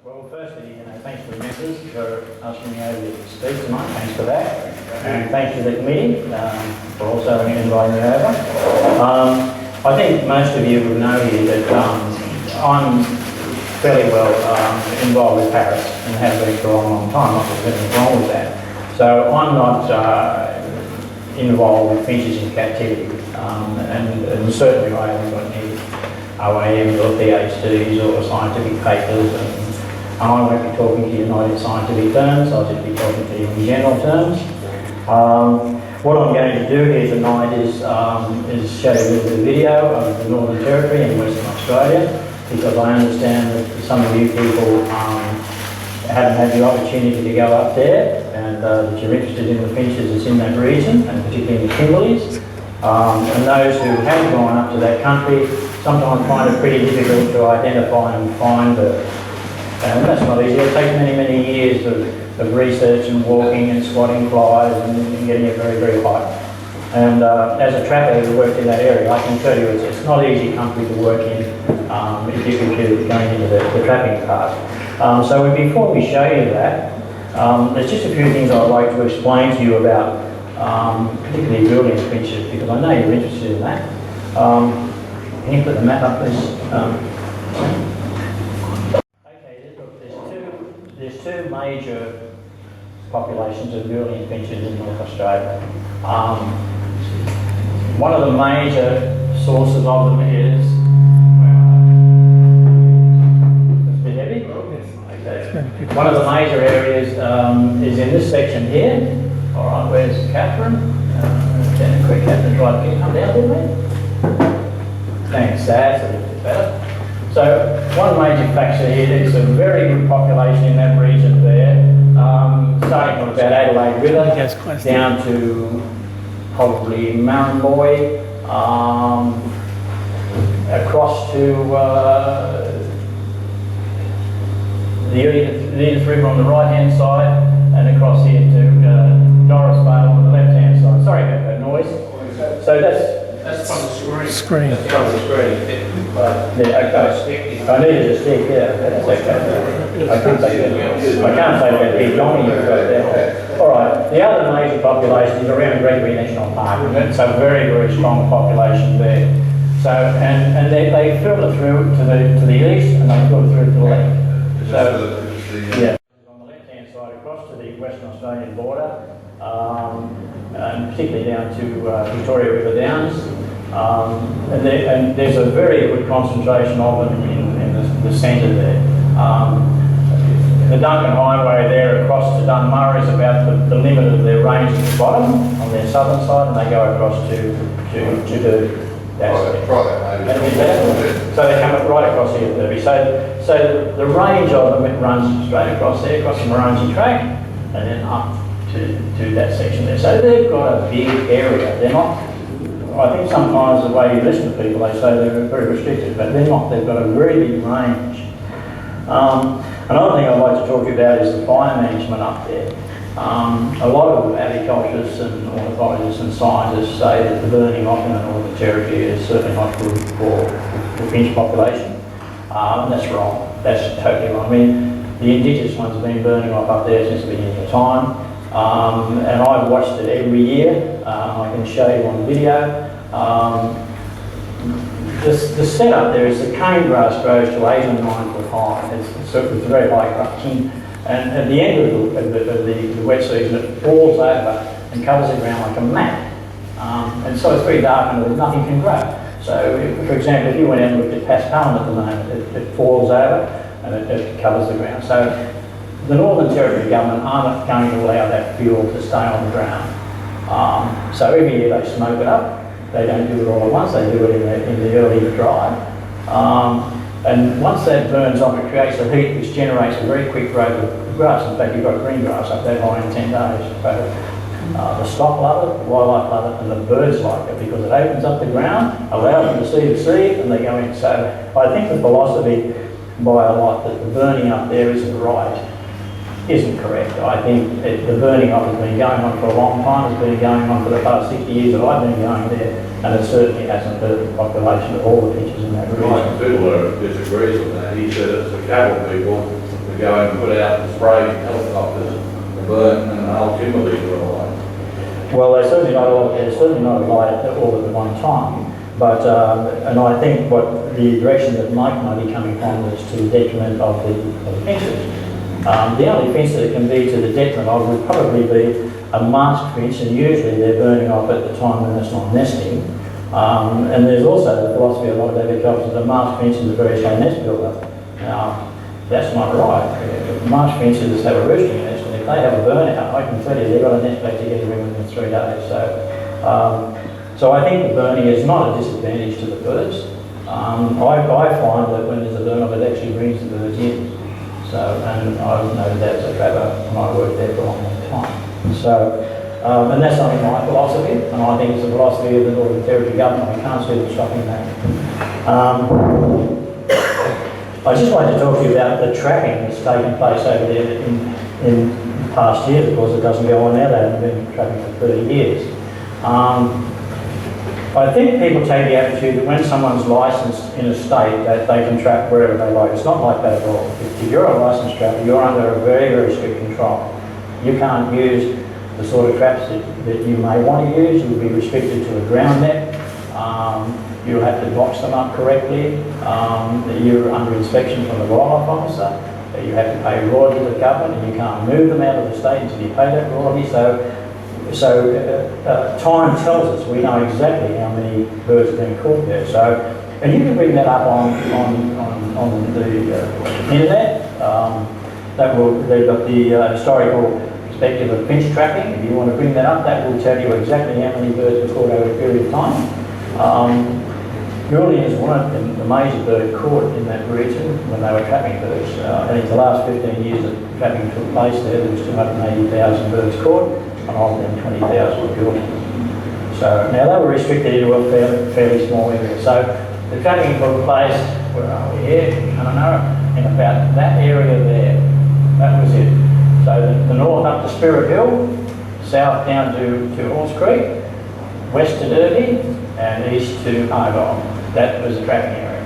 Well, firstly, thanks to the members for asking me over to speak tonight. Thanks for that. And thanks to the committee for also inviting me over. I think most of you would know here that I'm fairly well involved with parrots and have been for a long, long time. Not that there's anything wrong with that. So I'm not involved with finches in captivity. And certainly I haven't got any OAMs or PhDs or scientific papers. And I won't be talking to you not in scientific terms, I'll just be talking to you in general terms. What I'm going to do here tonight is show you a little bit of video of the Northern Territory in Western Australia, because I understand that some of you people haven't had the opportunity to go up there, and that you're interested in the finches that's in that region, and particularly in the Kimberleys. And those who have gone up to that country sometimes find it pretty difficult to identify and find the. And that's not easy. It takes many, many years of research and walking and spotting flies and getting it very, very hot. And as a trapper who worked in that area, I can tell you it's not easy country to work in if you're going into the trapping part. So before we show you that, there's just a few things I'd like to explain to you about, particularly building finches, because I know you're interested in that. Can you put the map up, please? There's two major populations of Burley finches in North Australia. One of the major sources of them is... It's a bit heavy? Okay. One of the major areas is in this section here. All right, where's Catherine? Quick, Catherine, try to come down with me. Thanks, that's a little bit better. So one major factor here is a very good population in that region there, starting from about Adelaide River down to probably Marramboy, across to the Edith River on the right hand side, and across here to Doris Vale on the left hand side. Sorry about that noise. So that's from the screen. That's from the screen. Yeah, okay. I needed a stick, yeah, that's okay. I can't take that big Johnny you've got there. Alright, the other major population is around Gregory National Park, and it's a very, very strong population there. So, and they filter through to the east, and they filter through to the left. So, yeah. On the left hand side across to the Western Australian border, and particularly down to Victoria River Downs. And there's a very good concentration of them in the centre there. The Duncan Highway there across to Dunmurray is about the limit of their range at the bottom on their southern side, and they go across to so they come right across here to Derby. So the range of them, it runs straight across there, across the Morongi track, and then up to that section there. So they've got a big area. They're not, I think sometimes the way you listen to people, they say they're very restricted, but they're not. They've got a very big range. Another thing I'd like to talk to you about is the fire management up there. A lot of aviculturists and ornithologists and scientists say that the burning off in the Northern Territory is certainly not good for the finch population. That's wrong. That's totally wrong. I mean, the indigenous ones have been burning off up there since the beginning of time. And I've watched it every year. I can show you on video. The setup there is the cane grass grows to 8 or 9 foot high. It's very high crutching. And at the end of the wet season, it falls over and covers the ground like a mat. And so it's very dark and nothing can grow. So, for example, if you went out and looked at Paspalum at the moment, it falls over and it covers the ground. So the Northern Territory government aren't going to allow that fuel to stay on the ground. So every year they smoke it up. They don't do it all at once, they do it in the early dry. And once that burns off, it creates a heat which generates a very quick growth of grass. In fact, you've got green grass up that high in 10 days. But the stock love it, the wildlife love it, and the birds like it because it opens up the ground, allows them to see the seed, and they go in. So I think the philosophy by a lot that the burning up there isn't right isn't correct. I think the burning off has been going on for a long time. It's been going on for the past 60 years that I've been going there, and it certainly hasn't hurt the population of all the finches in that region. Mike Fiddler disagrees with that. He said it's the cattle people go and put out the spray helicopters to burn and the whole timber leaves were alight. Well, they're certainly not all, they're certainly not alight all at the one time. But, and I think what the direction that Mike might be coming from is to the detriment of the finches. The only finch that it can be to the detriment of would probably be a masked finch, and usually they're burning off at the time when it's not nesting. And there's also the philosophy of a lot of agriculture that a masked finch is a very slow nest builder. Now, that's not right. Masked finches have a roosting nest, and if they have a burnout, I can tell you they've got a nest back together within 3 days. So I think the burning is not a disadvantage to the birds. I find that when there's a burn off, it actually brings the birds in. So, and I've noted that as a trapper, and I worked there for a long, long time. So, and that's not in my philosophy, and I think it's the philosophy of the Northern Territory government. I can't see them stopping that. I just wanted to talk to you about the trapping that's taken place over there in past years. Of course, it doesn't go on now. They haven't been trapping for 30 years. I think people take the attitude that when someone's licensed in a state that they can trap wherever they like. It's not like that at all. If you're a licensed trapper, you're under a very, very strict control. You can't use the sort of traps that you may want to use. You'll be restricted to a ground net. You'll have to box them up correctly. You're under inspection from the wildlife officer. You have to pay royalty to the government, and you can't move them out of the state until you pay that royalty. So time tells us we know exactly how many birds are being caught there. So, and you can bring that up on the internet. That will, they've got the historical perspective of finch trapping. If you want to bring that up, that will tell you exactly how many birds were caught over a period of time. Gullions weren't the major bird caught in that region when they were trapping birds. I think the last 15 years that trapping took place there was 280,000 birds caught, and of them 20,000 were gullions. So now they were restricted into a fairly small area. So the trapping took place, where are we here? I don't know, in about that area there. That was it. So the north up to Spirit Hill, south down to Horse Creek, west to Derby, and east to Argyle. That was the trapping area.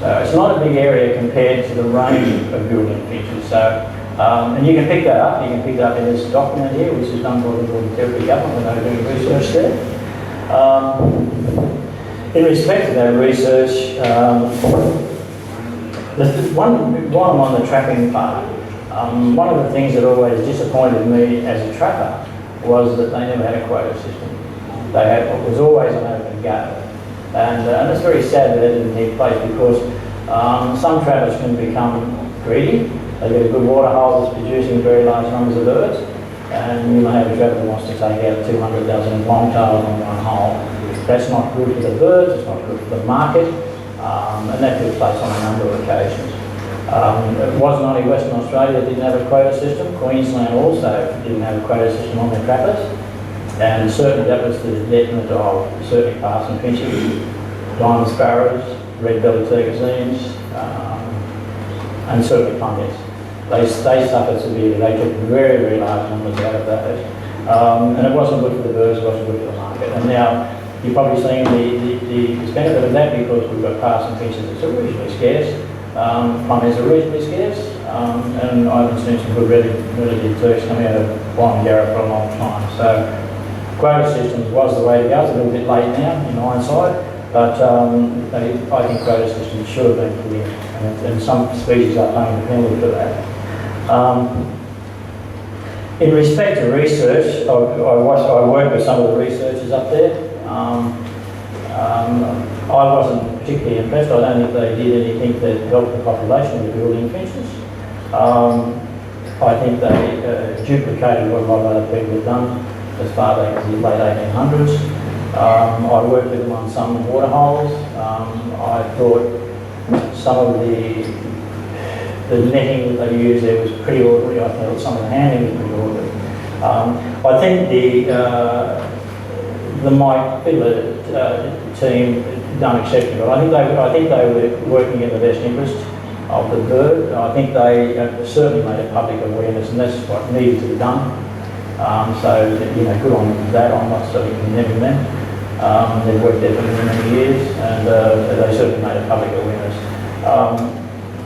So it's not a big area compared to the range of gullion finches. So, and you can pick that up. You can pick it up in this document here, which is done by the Northern Territory government when they were doing research there. In respect to that research, while I'm on the trapping part, one of the things that always disappointed me as a trapper was that they never had a quota system. It was always an open go. And it's very sad that that didn't take place, because some trappers can become greedy. They get a good water hole that's producing very large numbers of birds, and you may have a trapper that wants to take out 200 dozen longtails on one hole. That's not good for the birds, it's not good for the market, and that took place on a number of occasions. It wasn't only Western Australia that didn't have a quota system. Queensland also didn't have a quota system on their trappers. And certainly that was to the detriment of certainly parson finches, diamond sparrows, red-bellied tergazines, and certainly plummies. They suffered severely. They took very, very large numbers out of those. And it wasn't good for the birds, it wasn't good for the market. And now you're probably seeing the benefit of that, because we've got parson finches that's reasonably scarce. Plummies are reasonably scarce. And I haven't seen some good relative turks come out of Warringara for a long time. So quota systems was the way to go. It's a little bit late now in hindsight, but I think quota systems should have been put in, and some species are paying the penalty for that. In respect to research, I worked with some of the researchers up there. I wasn't particularly impressed. I don't think they did anything that helped the population of the gullion finches. I think they duplicated what a lot of other people had done as far back as the late 1800s. I worked with them on some water holes. I thought some of the netting that they used there was pretty ordinary. I thought some of the handling was pretty ordinary. I think the Mike Fiddler team done exceptionally well. I think they were working in the best interest of the bird. I think they certainly made a public awareness, and that's what needed to be done. So, good on that. I'm not certainly condemning them. They've worked there for many, many years, and they certainly made a public awareness.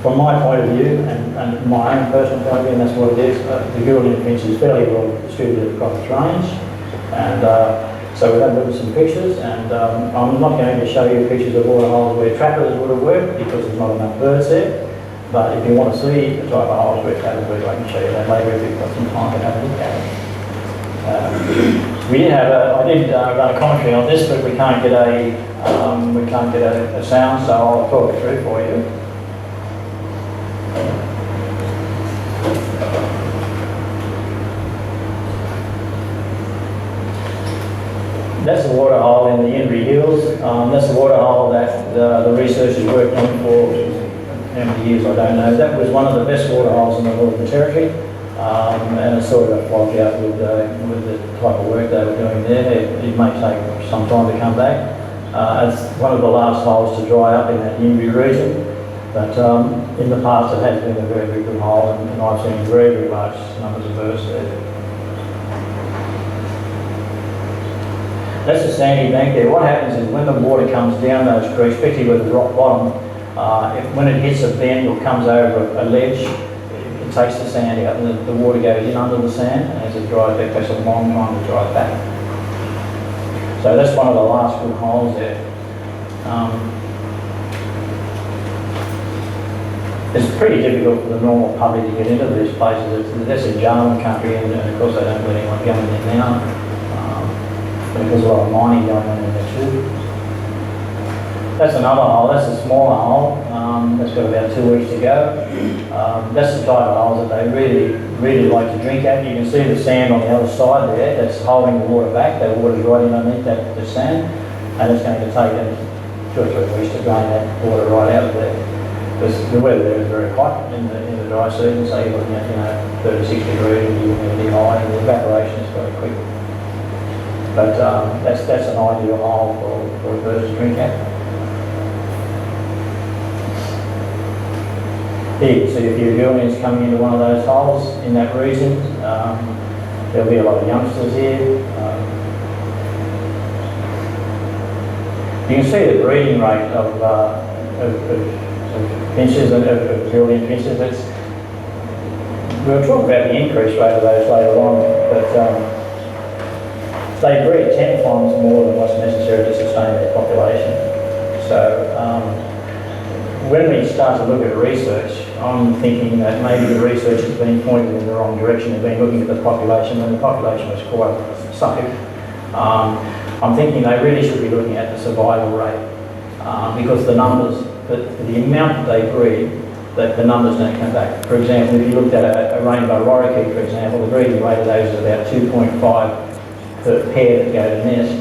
from my point of view, and my own personal point of view, and that's what it is, the Gillian finch is fairly well distributed across its range. And so we've had a look at some pictures, and I'm not going to show you pictures of waterholes where trappers would have worked because there's not enough birds there. But if you want to see the type of holes where trappers work, I can show you that later if you've got some time to have a look at it. I did run a commentary on this, but we can't get a sound, so I'll talk it through for you. That's the waterhole in the Invery Hills. That's the waterhole that the researchers worked on for how many years, I don't know. That was one of the best waterholes in the Northern Territory, and it sort of flogged out with the type of work they were doing there. It may take some time to come back. It's one of the last holes to dry up in that Invery region, but in the past it has been a very, very good hole, and I've seen very, very large numbers of birds there. That's the sandy bank there. What happens is when the water comes down those creeks, particularly with the rock bottom, when it hits a bend or comes over a ledge, it takes the sand out, and the water goes in under the sand, and as it dries back, it takes a long time to dry back. So that's one of the last good holes there. It's pretty difficult for the normal public to get into these places. That's a Jarman country, and of course they don't let anyone go in there now. There's a lot of mining going on in there too. That's another hole. That's a smaller hole. That's got about 2 weeks to go. That's the type of holes that they really, really like to drink at. You can see the sand on the other side there. That's holding the water back. That water's right underneath the sand, and it's going to take 2 or 3 weeks to drain that water right out of there. Because the weather there is very hot in the dry season, so you're looking at 36 degrees, and humidity high, and the evaporation is very quick. But that's an ideal hole for birds to drink at. Here you can see a few Gillians coming into one of those holes in that region. There'll be a lot of youngsters here. You can see the breeding rate of finches and of Gillian finches. We'll talk about the increase rate of those later on, but they breed 10 times more than what's necessary to sustain their population. So when we start to look at research, I'm thinking that maybe the research has been pointed in the wrong direction. They've been looking at the population when the population was quite safe. I'm thinking they really should be looking at the survival rate because the numbers, the amount that they breed, the numbers don't come back. For example, if you looked at a rainbow lorikeet, for example, the breeding rate of those is about 2.5 per pair that go to nest.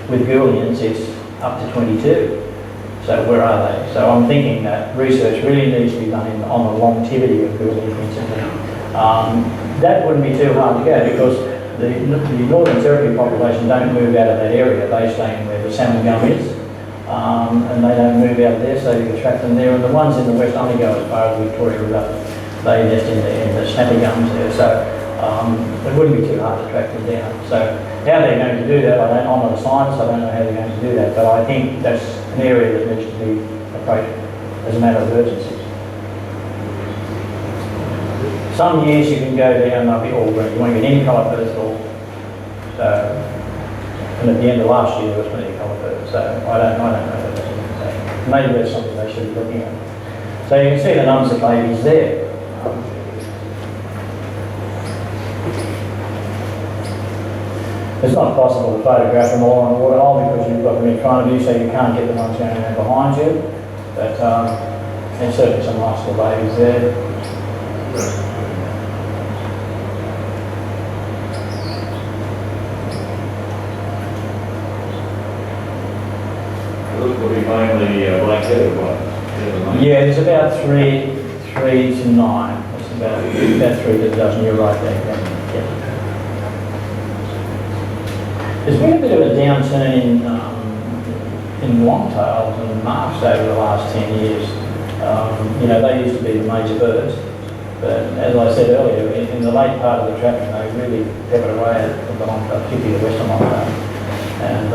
With Gillians, it's up to 22. So where are they? So I'm thinking that research really needs to be done on the longevity of Gillian finches. That wouldn't be too hard to go because the Northern Territory population don't move out of that area. They stay in where the salmon gum is, and they don't move out of there, so you can trap them there. And the ones in the west only go as far as Victoria River. They nest in the snappy gums there. So it wouldn't be too hard to track them down. So how they're going to do that, I'm not a scientist, I don't know how they're going to do that, but I think that's an area that needs to be approached as a matter of urgency. Some years you can go down, they'll be all green. You won't get any colour birds at all. So, and at the end of last year there was plenty of colour birds, so I don't know what that's going to say. Maybe that's something they should be looking at. So you can see the numbers of babies there. It's not possible to photograph them all on a waterhole because you've got them in front of you, so you can't get the ones going around behind you. But there's certainly some nice little babies there. Those will be mainly black-headed ones. Yeah, there's about 3 to 9. It's about 3 to a dozen. You're right there. Yeah. There's been a bit of a downturn in longtails and marsh over the last 10 years. They used to be the major birds, but as I said earlier, in the late part of the trapping, they really peppered away at the longtail, particularly the western longtail. And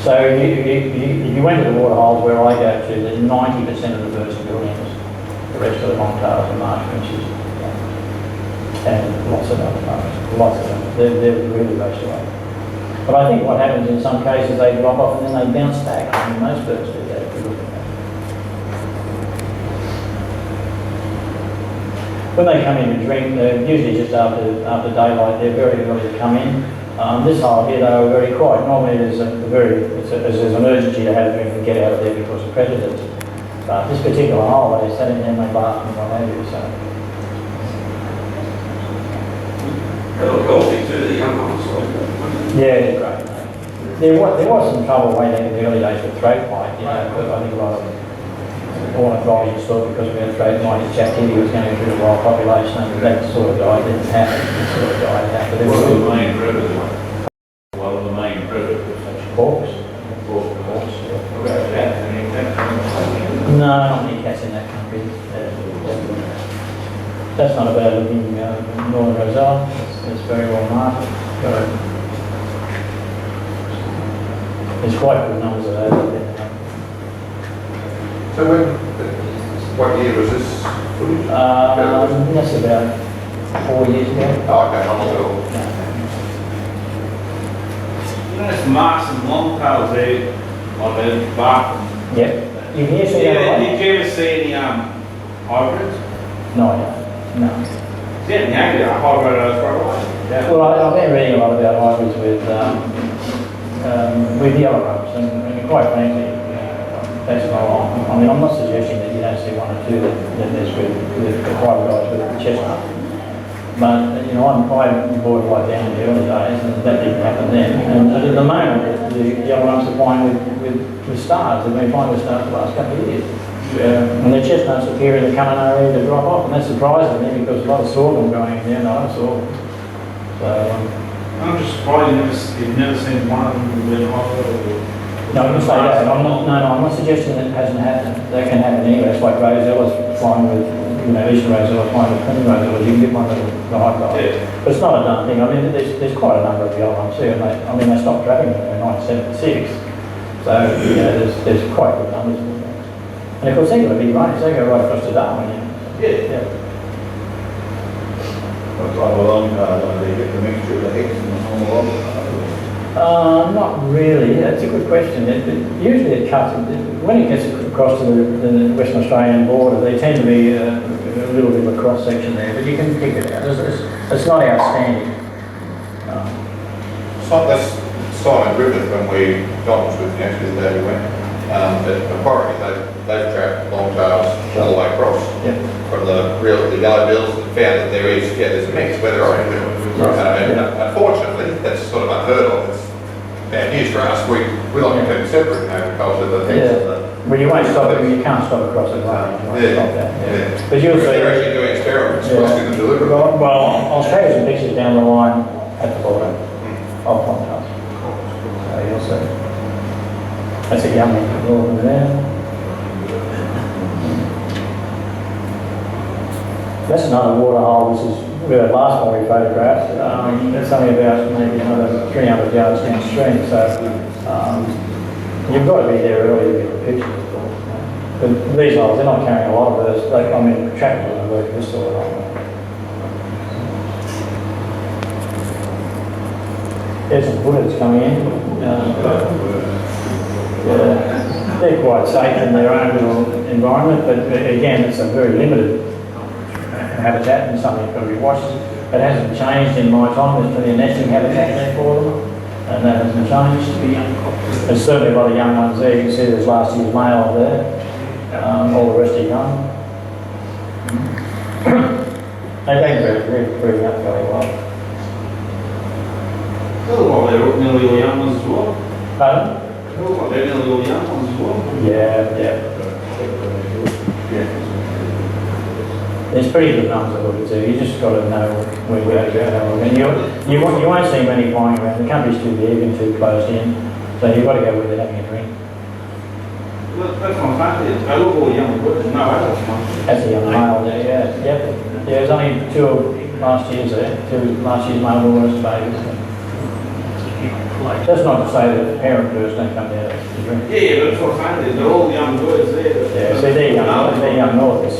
so if you went to the waterholes where I go to, there's 90% of the birds are Gillians. the rest of the longtails and marsh finches. And lots of other bugs, lots of them. They're really raced away. But I think what happens in some cases, they drop off and then they bounce back. I mean, most birds do that if you look at that. When they come in to drink, they're usually just after daylight. They're very early to come in. This hole here, they were very quiet. Normally there's there's an urgency to have a drink and get out of there because of predators. But this particular hole, they sat in there and they barked and what have you. So. They look healthy too, the young ones. Yeah, they're great. There was some trouble way back in the early days with throat bite, you know, but I think a lot of ornithologists thought because we had throat bite, his activity was going through the wild population, and that sort of died, didn't happen. It sort of died out. But What are the main predators? What are the main predators? Hawks. Hawks. What about cats? Any cats? No, not many cats in that country. That's not a bad looking northern roselle. It's very well marked. There's quite good numbers of those up there. So what year was this footage? That's about 4 years ago. Oh, okay, not at all. You know, there's marks and longtails there, like they're barking. Yep. You can hear some Did you ever see any hybrids? No, I don't. No. Yeah, in the area, hybrid straight away. Yeah. Well, I've been reading a lot about hybrids with yellow rumps, and quite frankly, that's not wrong. I mean, I'm not suggesting that you don't see one or two that there's with the hybrids with the chestnut. But, you know, I'm bored right down in the early days, and that didn't happen then. And at the moment, the yellow rumps are fine with stars. They've been fine with stars for the last couple of years. And the chestnuts appear in the coming area to drop off, and that surprises me because a lot of sorghum going in there, and I don't sorghum. So, I'm just surprised you've never seen one of them with a hybrid. no, I'm going to say that. I'm not suggesting that it hasn't happened. That can happen anywhere. It's like rosellas flying with, you know, eastern rosellas flying with twin rosellas. You can get one of the hybrid. Yeah. But it's not a done thing. I mean, there's quite a number of the old ones here, and they stopped trapping them in 1976. So, you know, there's quite good numbers. And of course, they're going to be range. They go right across to Darwin. Yeah. Looks like a long time, they get the mixture of the eggs and the whole lot. Not really. That's a good question. Usually it cuts, when it gets across to the Western Australian border, they tend to be a little bit of a cross section there, but you can pick it out. It's not outstanding. It's not this Simon Griffith when Don was with me actually the day we went. At Ackroyd, they've trapped longtails all the way across. Yeah. From the yellow bills and found that there's a mix, whether or not. Unfortunately, that's sort of unheard of. It's bad news for us. We like to keep separate in agriculture. Well, you won't stop it, you can't stop across the line. You won't stop that. Yeah. But you'll see. They're actually doing experiments, crossing them deliberately. Well, I'll show you some pictures down the line at the border of longtails. So you'll see. That's a yummy northern there. That's another water hole. This is the last one we photographed. It's only about maybe another 300 yards downstream. So you've got to be there early to get the picture, of course. But these holes, they're not carrying a lot of those. I mean, trappers don't work this sort of hole. There's some bullets coming in. They're quite safe in their own little environment, but again, it's a very limited habitat and something that's got to be watched. It hasn't changed in my time. There's plenty of nesting habitat there for them, and that hasn't changed. There's certainly a lot of young ones there. You can see there's last year's male there. All the rest are young. They've been breeding up very well. Oh, well, they're nearly all young ones as well. Pardon? Oh, well, they're nearly all young ones as well. Yeah. There's pretty good numbers of look at. You just got to know where to go. And you won't see many flying around. The country's too big and too closed in, so you've got to go where they're having a drink. Well, that's what I'm saying. They look all young, but no adults. That's a young male there, yeah. Yep. There's only two last year's there. Two last year's male were babies. That's not to say that the parent birds don't come down to drink. Yeah, but that's what I'm saying. They're all young birds there. Yeah, so they're young northers.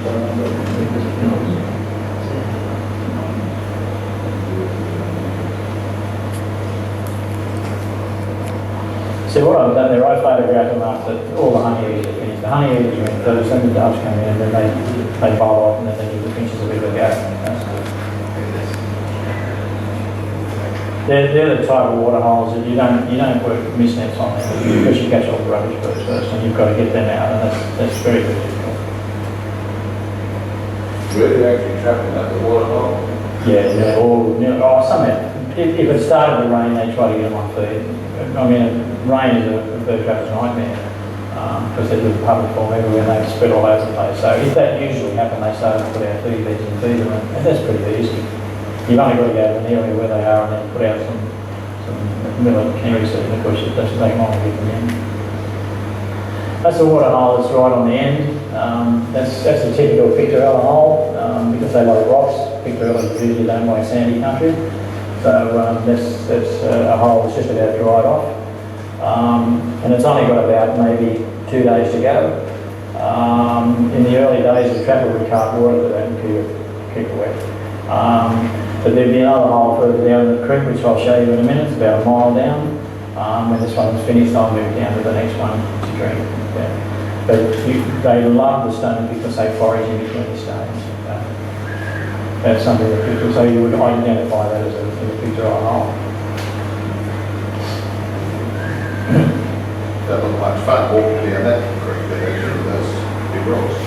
So what I've done there, I photographed them after all the honey eaters are finished. The honey eaters went first, then the doves come in, and then they bowl off, and then they give the finches a bit of a go. They're the type of water holes that you don't work mist nets on them because you catch all the rubbish birds first, and you've got to get them out, and that's very, very difficult. Really actually trapping at the water hole? Yeah, or some if it started to rain, they try to get them on feed. I mean, rain is a bird trapper's nightmare because they do public form everywhere and they spread all over the place. So if that usually happened, they start to put out feed beds and feed them, and that's pretty easy. You've only got to go to an area where they are and then put out some millet canary seed, and of course it doesn't take long to get them in. That's the water hole that's right on the end. That's a typical picturella hole because they like rocks. Picturellas usually don't like sandy country. So that's a hole that's just about dried off. And it's only got about maybe 2 days to go. In the early days, the trapper would cart water to that and keep it wet. But there'd be another hole further down the creek, which I'll show you in a minute. It's about a mile down. When this one's finished, I'll move down to the next one to drink. Yeah. But they love the stone because they forage in between the stones. That's something that people, so you would identify that as a picture on hole. That looked much fun walking down that creek there, actually, those big rocks.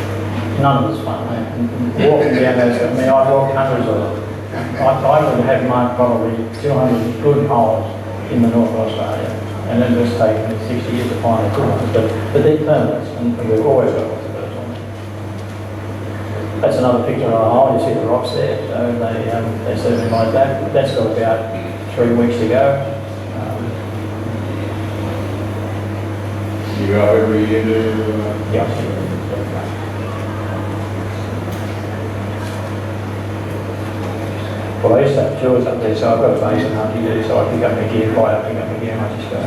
None of it's fun, mate. Walking down those, I mean, I've walked hundreds of them. I would have marked probably 200 good holes in the north of Australia. And it has taken me 60 years to find the good ones, but they're permanent, and we've always got lots of birds on them. That's another picture of a hole. You see the rocks there, so they certainly like that. That's got about 3 weeks to go. You go every year to... Yeah. Well, I used to have tours up there, so I've got a base and hunting do, so I pick up my gear, buy up, pick up my gear, and I just go.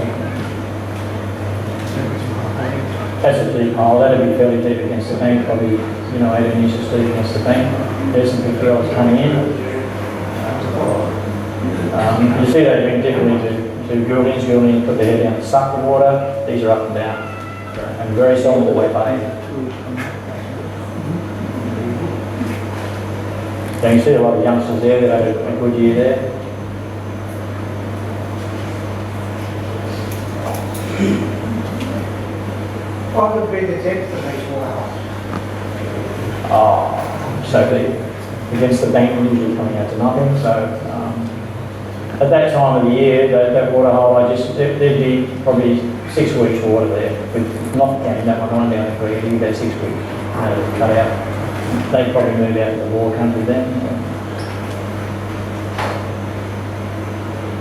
That's a deep hole. That'd be fairly deep against the bank, probably 18 inches deep against the bank. There's some big girls coming in. You see they've been differently to buildings. Buildings put their head down and suck the water. These are up and down, and very seldom will they bathe. So you see a lot of youngsters there that had a good year there. What would be the depth of these waterholes? Oh, so deep. Against the bank, we're usually coming out to nothing. So at that time of the year, that waterhole, there'd be probably 6 weeks water there. With not counting that one down the creek, it'd be about 6 weeks cut out. They probably move out to the war country then.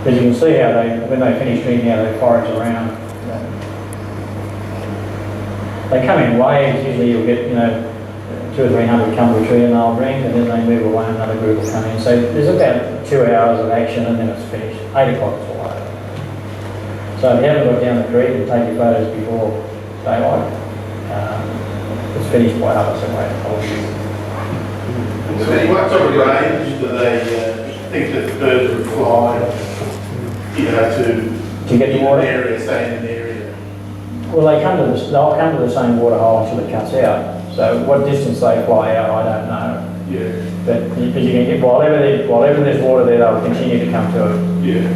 As you can see how when they finish drinking, how they forage around. They come in waves. Usually you'll get 200 or 300 come to a tree and they'll drink, and then they move away and another group will come in. So there's about 2 hours of action and then it's finished. 8 o'clock it's all over. So if you haven't got down the creek and take your photos before daylight, it's finished by 8 o'clock. So what sort of range do they think that the birds would fly, to get the water? an area, say in an area? Well, they'll come to the same water hole until it cuts out. So what distance they fly out, I don't know. Yeah. But because you can get whatever there's water there, they'll continue to come to it. Yeah.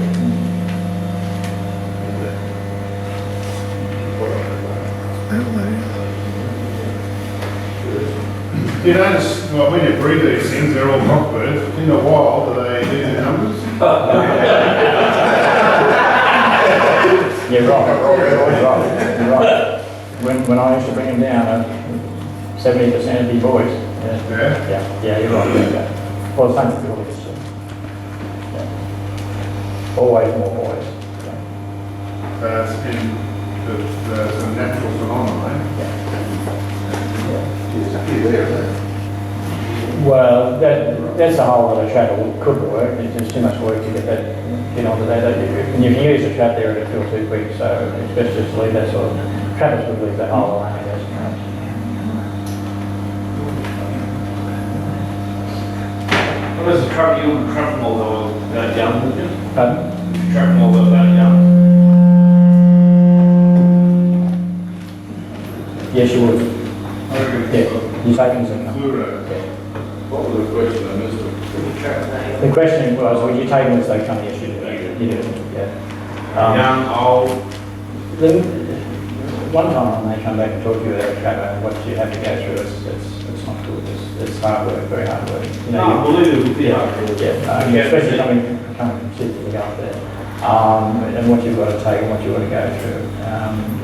You notice, well, when you breed these things, they're all rock birds. In the wild, do they do their numbers? You're right. When I used to bring them down, 70% would be boys. Yeah, you're right. Well, same with boys. Yeah. Always more boys. It's a natural phenomenon, Well, that's a hole that a trapper could work. It's just too much work to get onto that. And if you use a trap there, it'll feel too quick. So it's best just to leave that sort of. Trappers would leave that hole alone, I guess. What is the trap, you would trap them all though, that young, would you? Pardon? Trap them all though, that young. Yes, you would. I reckon. Yeah, you take into account. Fluoro. What was the question I missed? It? The question was, would you take them as they come? Yes, you do. You do, yeah. Young, old, One time when they come back and talk to you about trap and what you have to go through, it's not good. It's hard work, very hard work. You know, no, I believe it would be yeah, hard. yeah, especially coming from Sydney to go up there. And what you've got to take and what you've got to go through.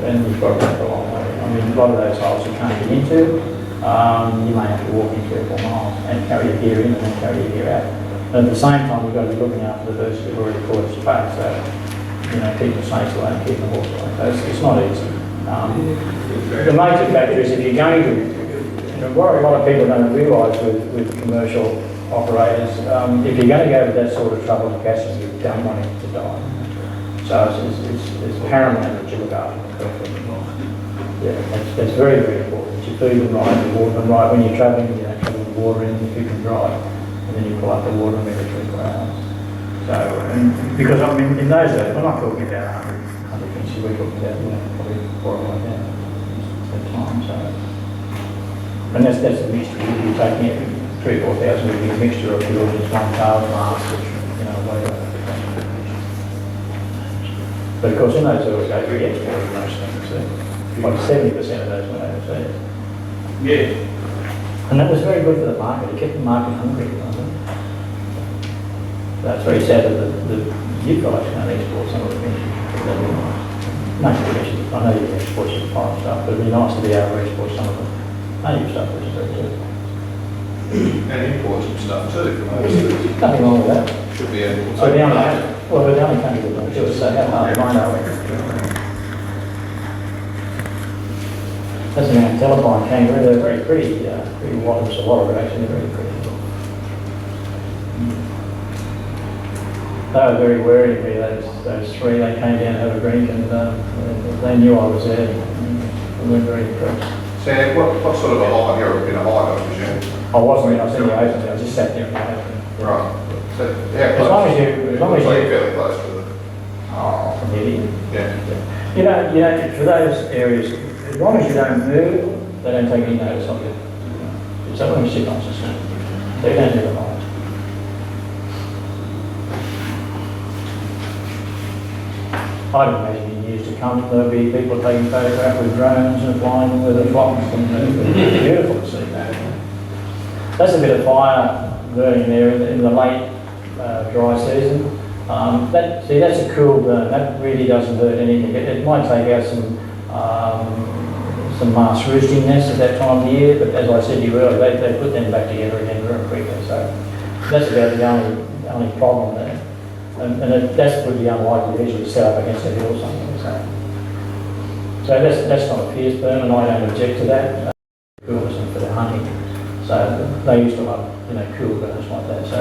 And you've got to go for a long way. I mean, a lot of those holes you can't get into. You may have to walk in 3 or 4 miles and carry your gear in and then carry your gear out. And at the same time, you've got to be looking after the birds who've already caught its prey. So, you know, keep the snakes away and keep the hawks away. So it's not easy. The major factor is if you're going to, you know, what a lot of people don't realise with commercial operators, if you're going to go to that sort of trouble and gas, you don't want him to die. So it's paramount that you look after them correctly. Yeah, that's very, very important. You feed them right, you water them right. When you're travelling, you know, travel the water in, you keep them dry, and then you pull up the water every 24 hours. So, because I mean, in those days, we're not talking about 100 finches, we're talking about, you know, probably 4 or 5 down at the time. So, and that's the mixture. You're taking it 3,000 or 4,000 would be a mixture of your just one tail mask, which, you know, whatever. But of course, in those early days, we exported most things. Like 70% of those went overseas. Yeah. And that was very good for the market. It kept the market hungry. That's very sad that you guys can't export some of the things. No, I know you export some fine stuff, but it'd be nice to be able to export some of the native stuff, which is very good. And import some stuff too from overseas. Nothing wrong with that. Should be able So the only country that don't do it, so how hard mine are we? That's an Antelopine kangaroo. They're very pretty, pretty wide. There's a lot of it actually. They're very pretty. They were very wary of me. Those 3. They came down to have a drink, and they knew I was there. They weren't very impressed. Sam, what sort of a hide, you're in a hide, I presume? I wasn't. I was in the open. I just sat there in the open. Right. So, how As close? long as So you. you're fairly close to them. Oh, from here. Yeah. You know, for those areas, as long as you don't move, they don't take any notice of you. It's only when you sit on the system. They don't do the noise. I'd imagine in years to come, there'll be people taking photographs with drones and flying them with the flocks, and it's beautiful to see that. That's a bit of fire burning there in the late dry season. That's a cool burn. That really doesn't hurt anything. It might take out some mass roosting nests at that time of year, but as I said to you earlier, they put them back together again very quickly. So that's about the only problem there. And that's pretty unlikely to usually set up against a hill or something. So that's not a fierce burn, and I don't object to that. Coolness for the hunting. So they used to love, you know, cool burns like that. So,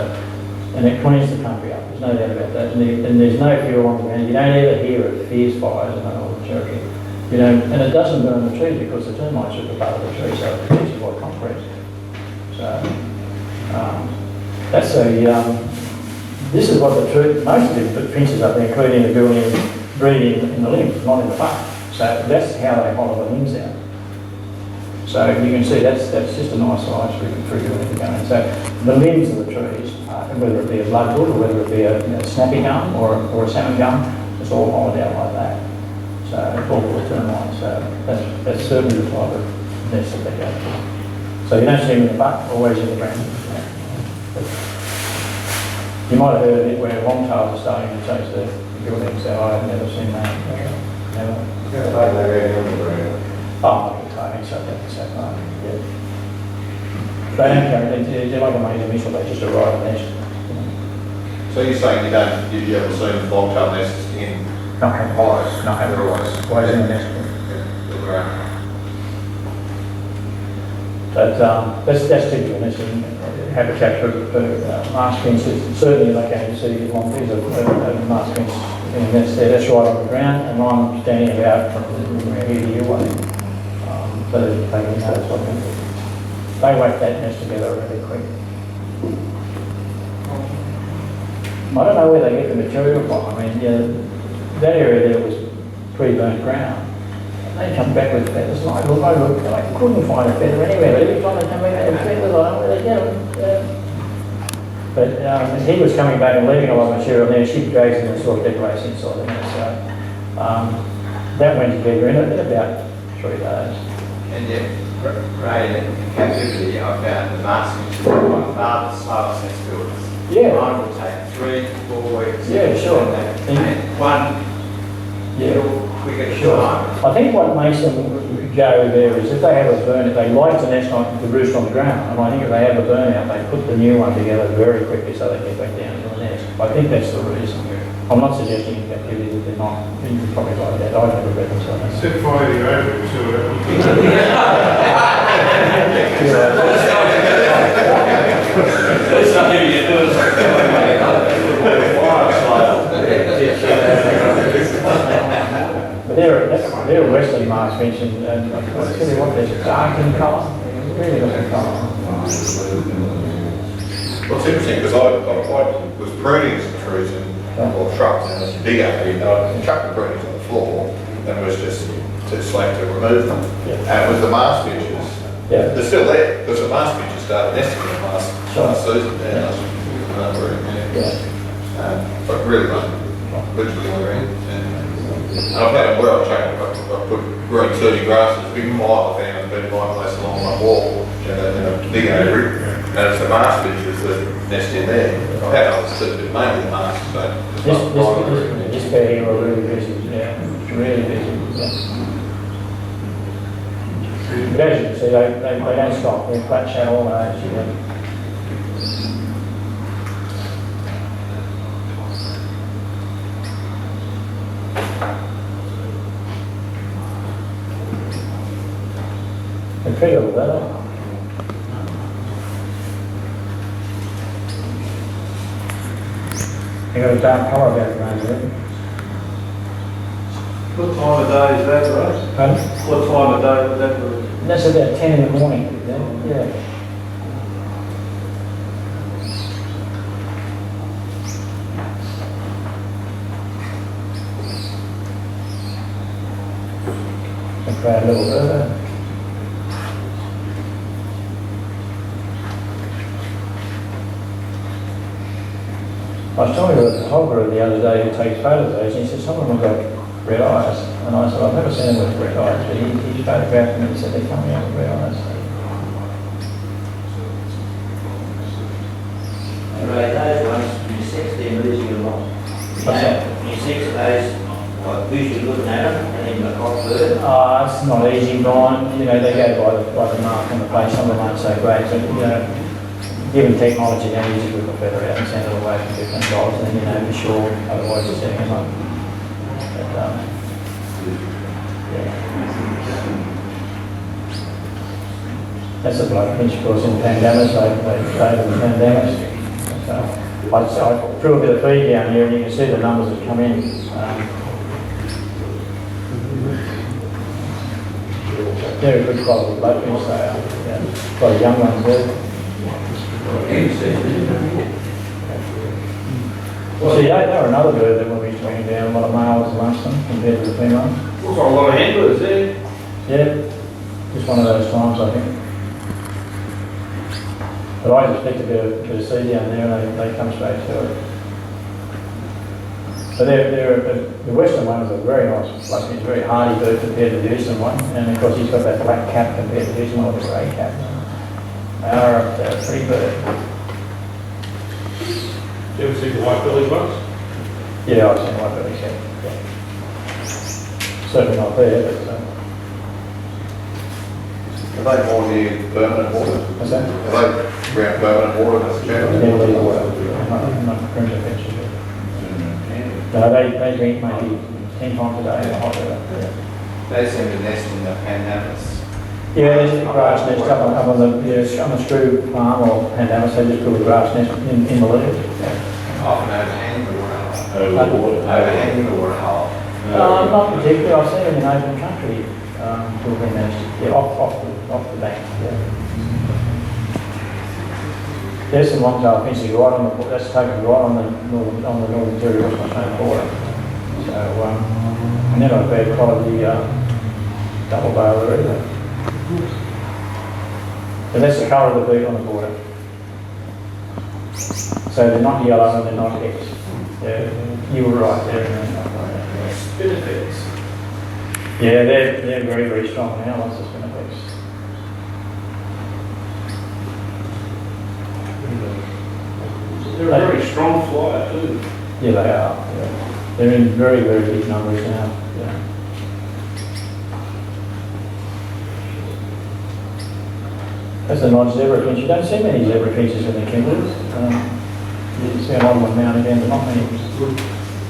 and it cleans the country up. There's no doubt about that. And there's no fuel on the ground. You don't ever hear of fierce fires in the Northern Territory. You know, and it doesn't burn the trees because the termites are at the part of the tree, so it protects you by concrete. So that's this is what most of the finches up there, including the breeding in the limbs, not in the bark. So that's how they hollow the limbs out. So you can see that's just a nice size for doing going. So the limbs of the trees, whether it be a bloodwood or whether it be a snappy gum or a salmon gum, it's all hollowed out like that. So it's all for termites. So that's certainly the type of nest that they go to. So you don't see them in the butt, always in the ground. You might have heard of it where longtails are starting to chase the buildings. So I've never seen that. Never. Oh, okay, so that's so far. Yeah. They don't carry. They're like a major missile. They just arrive at the nest. So you're saying you haven't seen longtail nests in Not having hives? Not having always in the nest. Yeah. But that's typical. This is habitat for marsh finches. Certainly they can see one piece of marsh finch in a nest there. That's right on the ground, and I'm standing about from here to you away. So they can take notice of them. They whack that nest together really quick. I don't know where they get the material from. I mean, that area there was pre-burnt ground. They come back with feathers, and I couldn't find a feather anywhere, but every time they come back, they had feathers, I don't know where they get them. But he was coming back and leaving a lot of material, and then a ship drags in and sort of decorates inside of it. So that went together in about 3 days. And yet, right in captivity, I found the masking on father's side next to us. Yeah. Mine would take 3-4 weeks. Yeah, sure. And one little quicker Sure. time. I think what makes them go there is if they have a burn, they like to nest on the roost on the ground, and I think if they have a burnout, they put the new one together very quickly so they get back down to the nest. I think that's the reason. I'm not suggesting in captivity that they're not, you can probably like that, I've never read them, so I don't know. Set fire to your ovaries, see what It's not even you do But they're western marsh finch, and I tell you what, they're dark in colour, really looking colour. Well, it's interesting because I was pruning some trees or shrubs in this big area, and I chucked the prunings on the floor and it was just too slack to remove them. And with the mast finches, they're still there because the mast finches started nesting in the last season. But really literally green. And I've had a well change. I put green 30 grasses, big mile I found, been in my place along my wall, in a big aviary. And it's the mast finches that nest in there. I've had others too, but mainly the mast. So This guy here are really busy, really busy. But as you can see, they don't stop, they're flat chat all age. They treat all that. They got a dark colour about the range of it. What time of day is that, right? Pardon? What time of day would that be? That's about 10 in the morning. Yeah. A proud little bird. I was talking to a photographer the other day who takes photos of those, and he said some of them have got red eyes. And I said, I've never seen them with red eyes, but he photographed them and he said they're coming out with red eyes. Right, those ones, you sex them, losing a lot. What's that? You sex those, like, usually looking at them, and then the cock bird. It's not easy, Brian. You know, they go by the mark on the face. Some of them aren't so great. So, you know, given technology, they usually whip a feather out and send it away from different dogs, and then, you know, be sure, otherwise you're setting them up. But, that's the bloke Finch, of course, in pandamas. They stayed in the pandamas. So, I threw a bit of feed down here, and you can see the numbers that come in. They're a good quality bloke Finch, they are. Yeah. Got a young ones there. See, they were another bird that when we swing down, a lot of males amongst them compared to the females. Looks like a lot of handlers there. Yeah, just one of those times, I think. But I just picked a bit of seed down there and they come straight to it. So the western one is a very nice, like it's a very hardy bird compared to the eastern one. And of course he's got that black cap compared to the eastern one with a grey cap. They are a pretty bird. You ever see the white-bellied ones? Yeah, I've seen white belly cap. Yeah. Certainly not there, but are they more near permanent water? what's that? Are they around permanent water in the channel? Never leave water, not primitive finches. No, they drink maybe 10 times a day in the hot weather. They seem to nest in the pandamas. Yeah, there's a grass nest up on the screw farm or pandamas, they just build a grass nest in the leaves. Often overhanging the waterhole. Overhanging the waterhole. Not particularly, I've seen them in open country, building nests, off the bank, yeah. There's some long-tailed finches right on the, that's taken right on the northern territory Australian border. So, and then I've had quite the double barrel either. So that's the colour of the beak on the border. So they're not yellow and they're not X. You were right there. Spinifex. Yeah, they're very, very strong now, once the spinifex. They're a very strong flyer too. Yeah, they are. Yeah. They're in very, very big numbers now. Yeah. That's a nice zebra finch. You don't see many zebra finches in the Kimberleys. You see a lot of them now and again, but not many.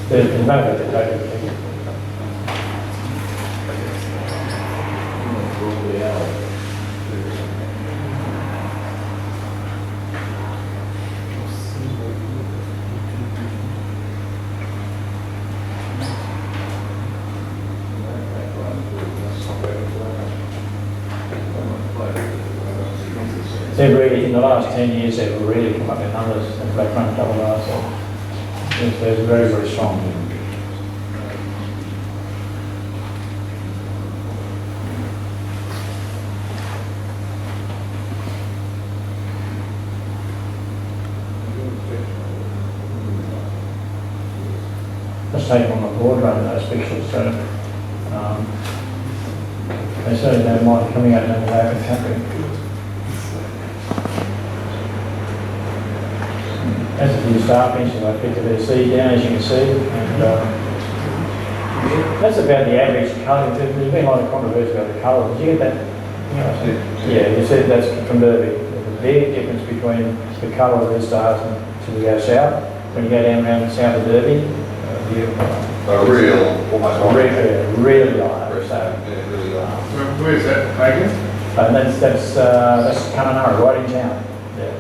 There's no way to take it. They've really, in the last 10 years, they've really come up in numbers, and black front double R, so they're very, very strong. Let's take them on the board run those pictures, so they certainly don't mind coming out and over the country. That's a few star finches I picked a bit of seed down, as you can see, and that's about the average colour. There's been a lot of controversy about the colour. Did you get that? Yeah, you said that's from Derby. There's a big difference between the colour of the stars and to the go south. When you go down around the south of Derby, Real, almost like. really light. So, Yeah, really like. Where's that taken? and that's Kununurra, right in town. Yeah.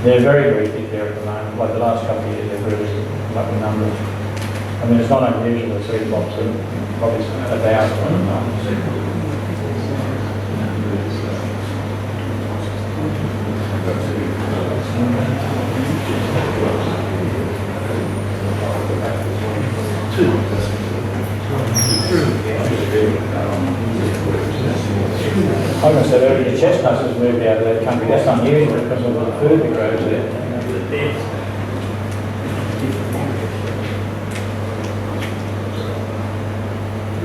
They're very, very thick there at the moment. Like the last couple of years, they're really up in numbers. I mean, it's not unusual to see lots of probably 1,000. Like I said earlier, the chestnuts has moved out of that country. That's unusual because of the food that grows there.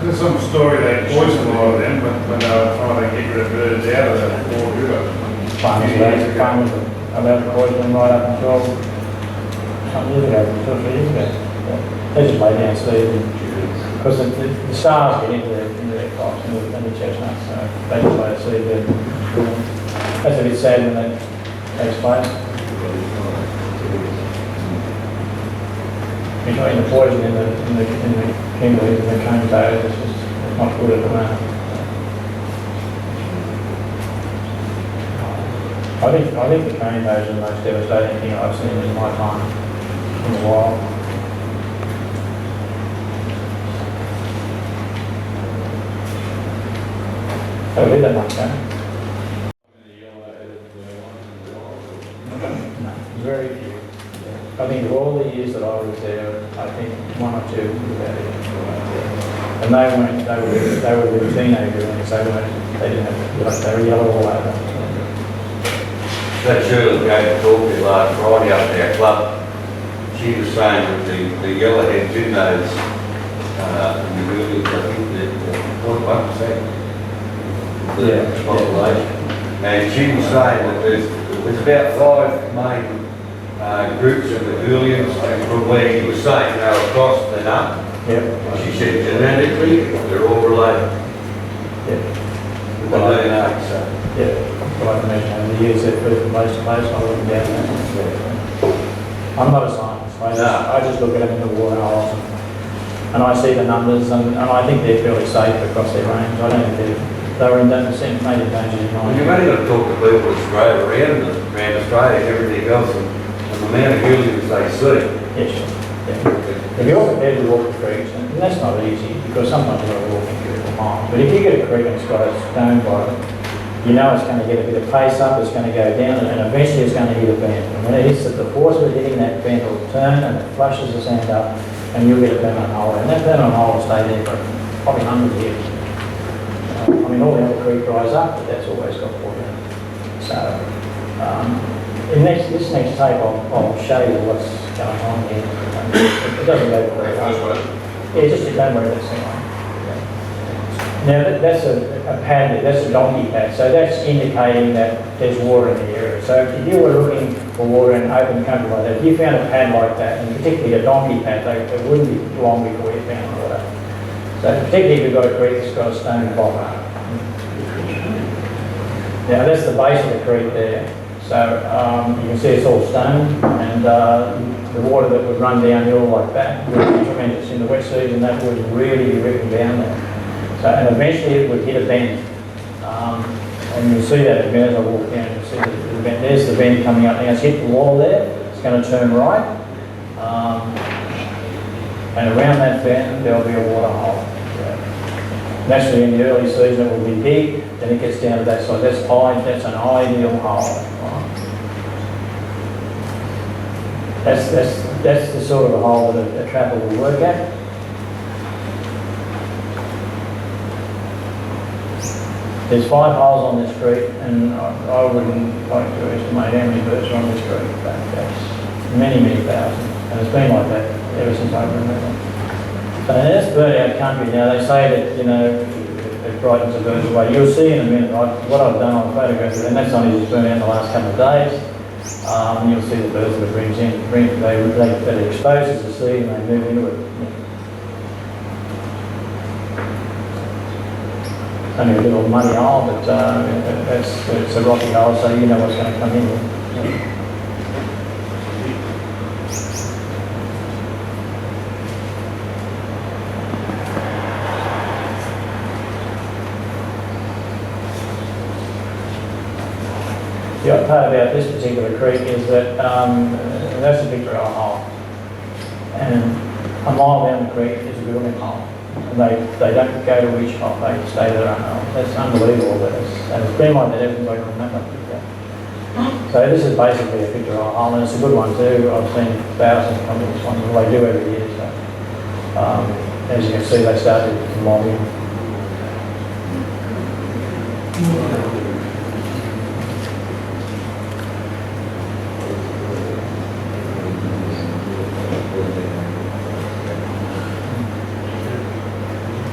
There's some story they poisoned a lot of them when they were trying to get rid of birds out of the Ford River. Farmers allowed to poison them right up until some years ago, 2 or 3 years ago. Yeah. They just lay down seed because the stars get into their crops and the chestnuts, so they just lay a seed there. That's a bit sad when that takes place. Between the poison in the Kimberleys and the cane toads, it's just not good at the moment. I think the cane toads are the most devastating thing I've seen in my time in the wild. Have we that much, eh? No, very few. I think of all the years that I was there, I think 1 or 2 was about it. And they were the teenagers, and they didn't have, they were yellow all over. That Shirley gave a talk there last Friday up at our club. She was saying that the yellowheads in those, in the really, I think that 0.1%. The population. And she was saying that there's about 5 main groups of the Booleans from where he was saying they were across and up. Yep. She said genetically they're all related. Yep. With the DNA, so. Yeah. But I can imagine over the years they've moved from place to place, I wouldn't doubt that. I'm not a scientist. I just look at them in the water holes and I see the numbers and I think they're fairly safe across their range. I don't think they were in danger in Well, you've only got to talk to people in Australia, around Australia and everything else, and the amount of Booleans they see. Yes, yeah. If you're prepared to walk the creeks, and that's not easy because sometimes you've got to walk in beautiful miles, but if you get a creek and it's got a stone by it, you know it's going to get a bit of pace up, it's going to go down, and eventually it's going to hit a bend. And when it hits the force of it hitting that bend will turn and it flushes the sand up, and you'll get a permanent hole. And that permanent hole will stay there for probably 100 years. I mean, all the other creek dries up, but that's always got water. So, in this next tape, I'll show you what's going on here. It doesn't go very well. Yeah, just don't worry about this one. Now, that's a pad, that's a donkey pad, so that's indicating that there's water in the area. So if you were looking for water in open country like that, if you found a pad like that, and particularly a donkey pad, it wouldn't be long before you found water. So particularly if you've got a creek that's got a stone bottom. Now that's the base of the creek there. So you can see it's all stone, and the water that would run downhill like that would be tremendous. In the wet season, that would really be ripping down there. So, and eventually it would hit a bend. And you'll see that as I walk down, you'll see the bend. There's the bend coming up now. It's hit the wall there. It's going to turn right. And around that bend, there'll be a water hole. Naturally, in the early season, it will be big. Then it gets down to that side. That's an ideal hole. That's the sort of a hole that a trapper will work at. There's 5 holes on this creek, and I wouldn't like to estimate how many birds are on this creek, but that's many, many thousands. And it's been like that ever since I remember. So that's bird out country. Now they say that, you know, it frightens the birds away. You'll see in a minute, what I've done on photographs, and that's only just been out in the last couple of days. And you'll see the birds that it brings in. That exposes the seed and they move into it. Only a little muddy hole, but it's a rocky hole, so you know what's going to come in. The other part about this particular creek is that that's a picture of a hole, and a mile down the creek is a building hole. And they don't go to each hole, they stay there on hole. That's unbelievable, and it's been like that ever since I can remember. So this is basically a picture of a hole, and it's a good one too. I've seen thousands come to this one, well, they do every year. So as you can see, they started to mob in.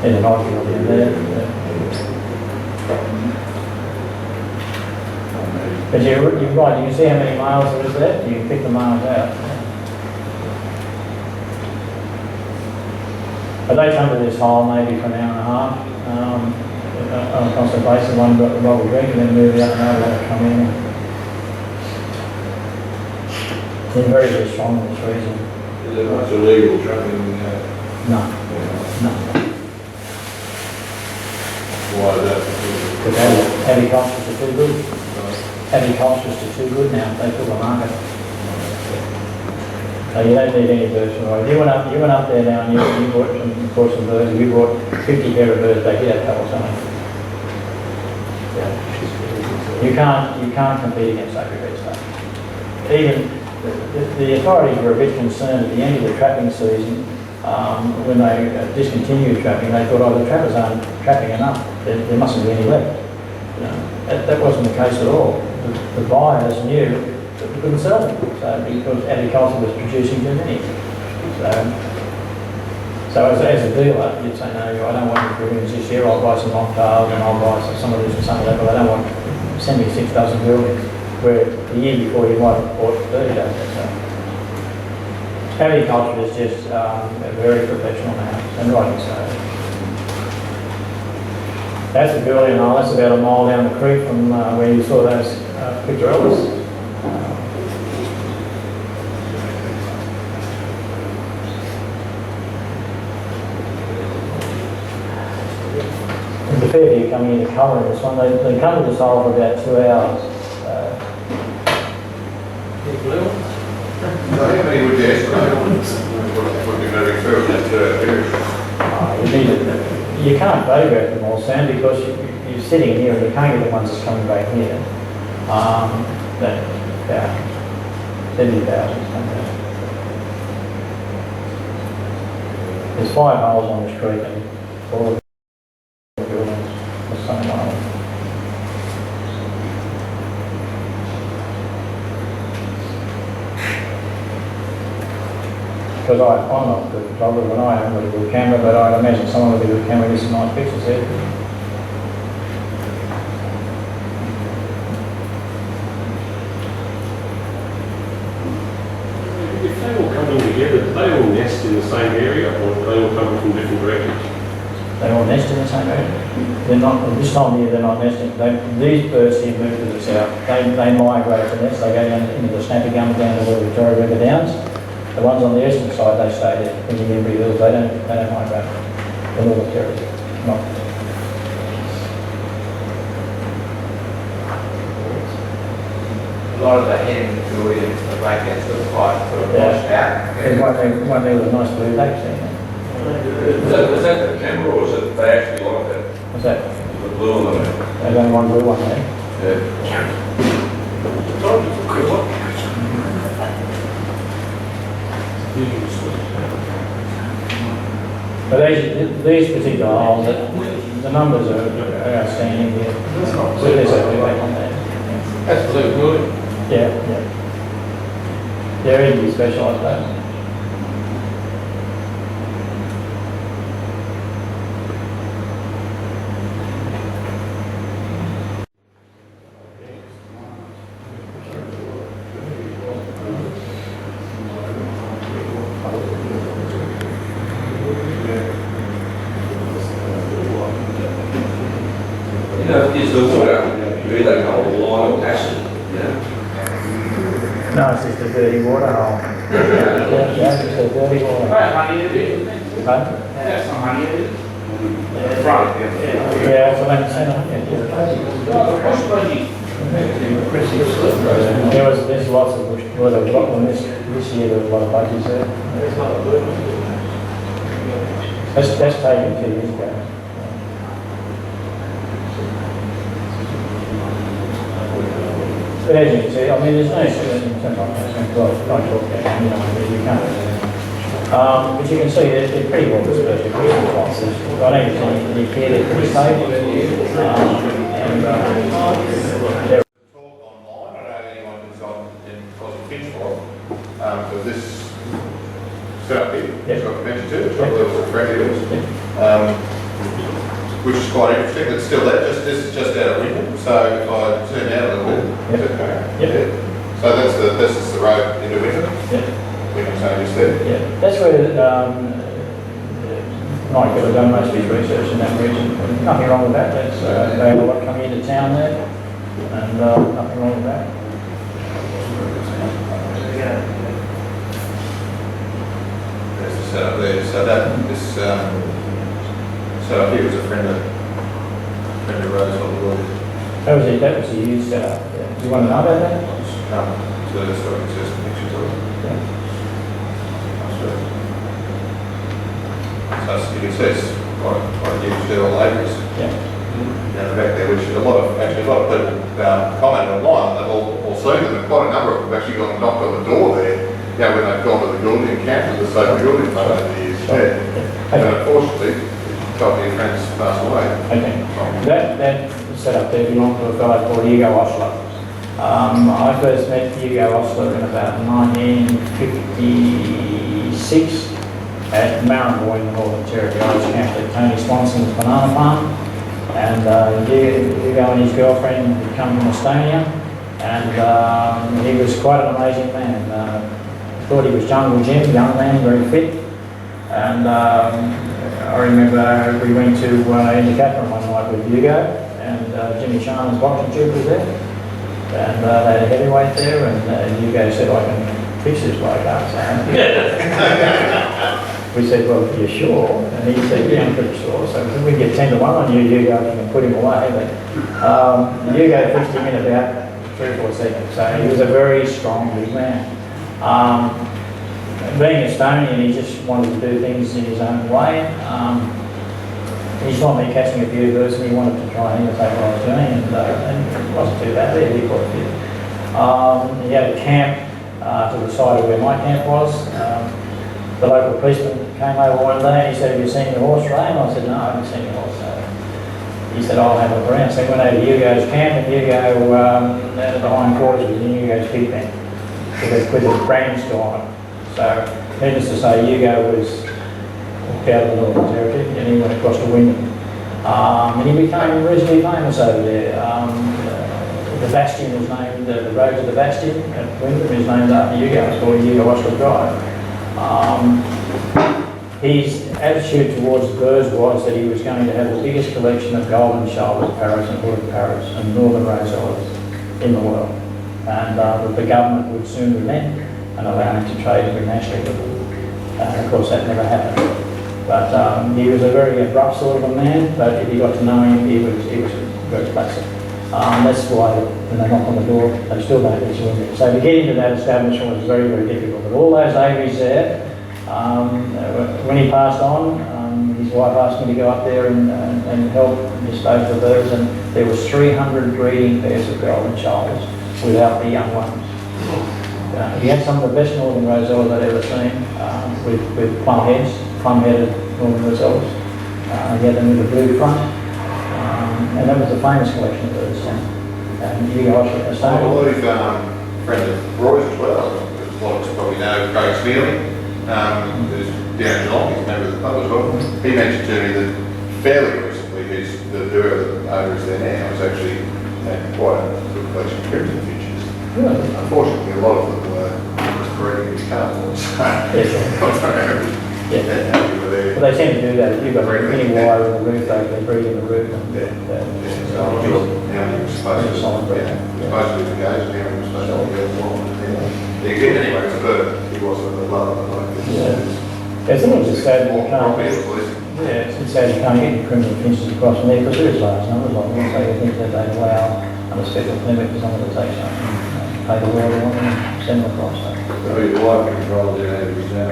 There's an odd field in there. But you're right, you can see how many males there is there. You can pick the males out. But they come to this hole maybe for an hour and a half on a constant basis. One got the bottle drink and then move out and another one come in. They're very, very strong in this region. Is there much illegal trapping? No. Why is that? Because aviculturists are too good. Aviculturists are too good now. They fill the market. So you don't need any birds from right. You went up there now and you bought some birds. You bought 50 pair of birds back here, that couple something. You can't compete against aggregate stuff. Even the authorities were a bit concerned at the end of the trapping season. When they discontinued trapping, they thought, oh, the trappers aren't trapping enough. There mustn't be any left. You know, that wasn't the case at all. The buyers knew that we couldn't sell them, so because agriculture was producing too many. So as a dealer, you'd say, no, I don't want your buildings this year. I'll buy some long-tails and I'll buy some of this and some of that, but I don't want send me 6 dozen buildings. Where the year before you might have bought 30 dozen. So. Agriculture is just very professional now, and rightly so. That's a Burley Hole. That's about a mile down the creek from where you saw those picturellas. There's a fair few coming into colour in this one. They come to this hole for about 2 hours. How many would you estimate would be moving through that period? You you can't photograph them all, Sam, because you're sitting here and you can't get the ones that's coming back here. That, yeah, 70,000 something. There's 5 holes on the street and 4 buildings the same way. Because I'm not a good photographer and I haven't got a good camera, but I'd imagine someone with a good camera gets some nice pictures there. If they all come in together, do they all nest in the same area or do they all come from different directions? They all nest in the same area. They're not, this time of year they're not nesting. These birds here move to the south. They migrate to nest. They go down into the Snappy Gum, down to the Victoria River Downs. The ones on the eastern side, they stay there in the Embry Hills. They don't migrate. The Northern Territory, not. A lot of the hen Julians, the blackheads, the white, sort of washed out. There's one there with a nice blue back there. Is that the camera or is it they actually like that? What's that? The blue on them? There's only one blue one there. Yeah. But these particular holes, the numbers are outstanding here. So there's a blue back on there. That's blue, good. Yeah. They're in specialised though. You know, is the water really like a line of acid? Yeah. No, it's just a dirty water hole. Yeah, it's just a dirty water hole. Honey, is it? Huh? That's some honey, is it? Right, yeah. Yeah, so that's there's lots of bush. Well, there was a lot on this year. There was a lot of budgies there. That's taken 2 years ago. But as you can see, I mean, there's no shit in terms of don't talk about, you know, you can't. But you can see they're pretty well dispersed across the classes. I don't think there's any here, they're pretty stable. They're Talk online, I don't know anyone who's on in Finch for, because this setup here, which I've mentioned too, which I believe is friendly with, which is quite interesting. It's still there, this is just out of window, so if I turn down a little bit, is that okay? Yep. So this is the road into window. Yep. Window changes there. Yeah, that's where Mike could have done most of his research in that region. Nothing wrong with that. That's, they have a lot coming into town there, and nothing wrong with that. There's the setup there. So this setup here was a friend of Rose Hollywood. That was a used setup. Yeah. Do you want to know about that? So that's what it's just pictures of it. Yeah. So you can see it's quite huge steel labourers Yeah. down the back there, which a lot of people comment online, they've all seen them, and quite a number of them have actually gone and knocked on the door there, you know, when they've gone to the building, encountered the same building over the years. And unfortunately, a couple of your friends passed away. Okay. That setup there belonged to a fellow called Hugo Osler. I first met Hugo Osler in about 1956 at Marranboy in the Northern Territory. I was camped at Tony Swanson's banana farm, and Hugo and his girlfriend had come from Estonia, and he was quite an amazing man. I thought he was Jungle Jim, young man, very fit, and I remember we went to Catherine one night with Hugo, and Jimmy Sharman's boxing tube was there, and they had a heavyweight there, and Hugo said, I can fix this bloke up. We said, well, you're sure? And he said, yeah, I'm pretty sure. So we can get 10 to 1 on you, Hugo, if you can put him away. But Hugo fixed him in about 3 or 4 seconds. So he was a very strong, big man. Being Estonian, he just wanted to do things in his own way. he saw me catching a few birds and he wanted to try and imitate what I was doing, and it wasn't too bad. He caught a few. He had a camp to the side of where my camp was. The local policeman came over one day and he said, "Have you seen your horse, Ray?" And I said, "No, I haven't seen your horse." He said, "I'll have a look around." So I went over to Hugo's camp, and Hugo down at the hindquarters was in Hugo's pig pen with a brand still on it. So, needless to say, Hugo was out of the Northern Territory and he went across to Wyndham. And he became reasonably famous over there. The Bastion is named, the road to the Bastion at Wyndham is named after Hugo. It's called Hugo Oscar Drive. His attitude towards the birds was that he was going to have the biggest collection of golden-shouldered parrots and hooded parrots and northern rosellas in the world. And the government would soon relent and allow him to trade internationally with them. Of course, that never happened. But he was a very abrupt sort of a man, but if you got to know him, he was very placid. That's why when they knock on the door, they still don't let you in there. So to get into that establishment was very, very difficult. But all those aviaries there, when he passed on, his wife asked me to go up there and help dispose of the birds, and there was 300 breeding pairs of golden shoulders without the young ones. He had some of the best northern rosellas I'd ever seen, with plum-headed northern rosellas. He had them with a blue front, and that was a famous collection of birds. And you guys are I saying, believe friend of Roy's as well. A lot of us probably know Craig Smealy, who's down in Geelong, he's a member of the club as well. He mentioned to me that fairly recently, the owner is there now, has actually had quite a good collection of crimson finches. really? Unfortunately, a lot of them were just breeding these cardboards. Yeah. There. Well, they tend to do that. If you've got any wire in the roof, they breed in the roof. And, How many were supposed to, supposed to be the case, and how many were supposed to be anyway, it's a bird. He wasn't a lover, like this. Yeah, it's a little bit sad that you can't. Yeah, it's sad you can't get your criminal finches across from there because there is large numbers of them. So you think that they'd allow under special permit for someone to take something, pay the water on and send them across. So your wife controls the aviaries now,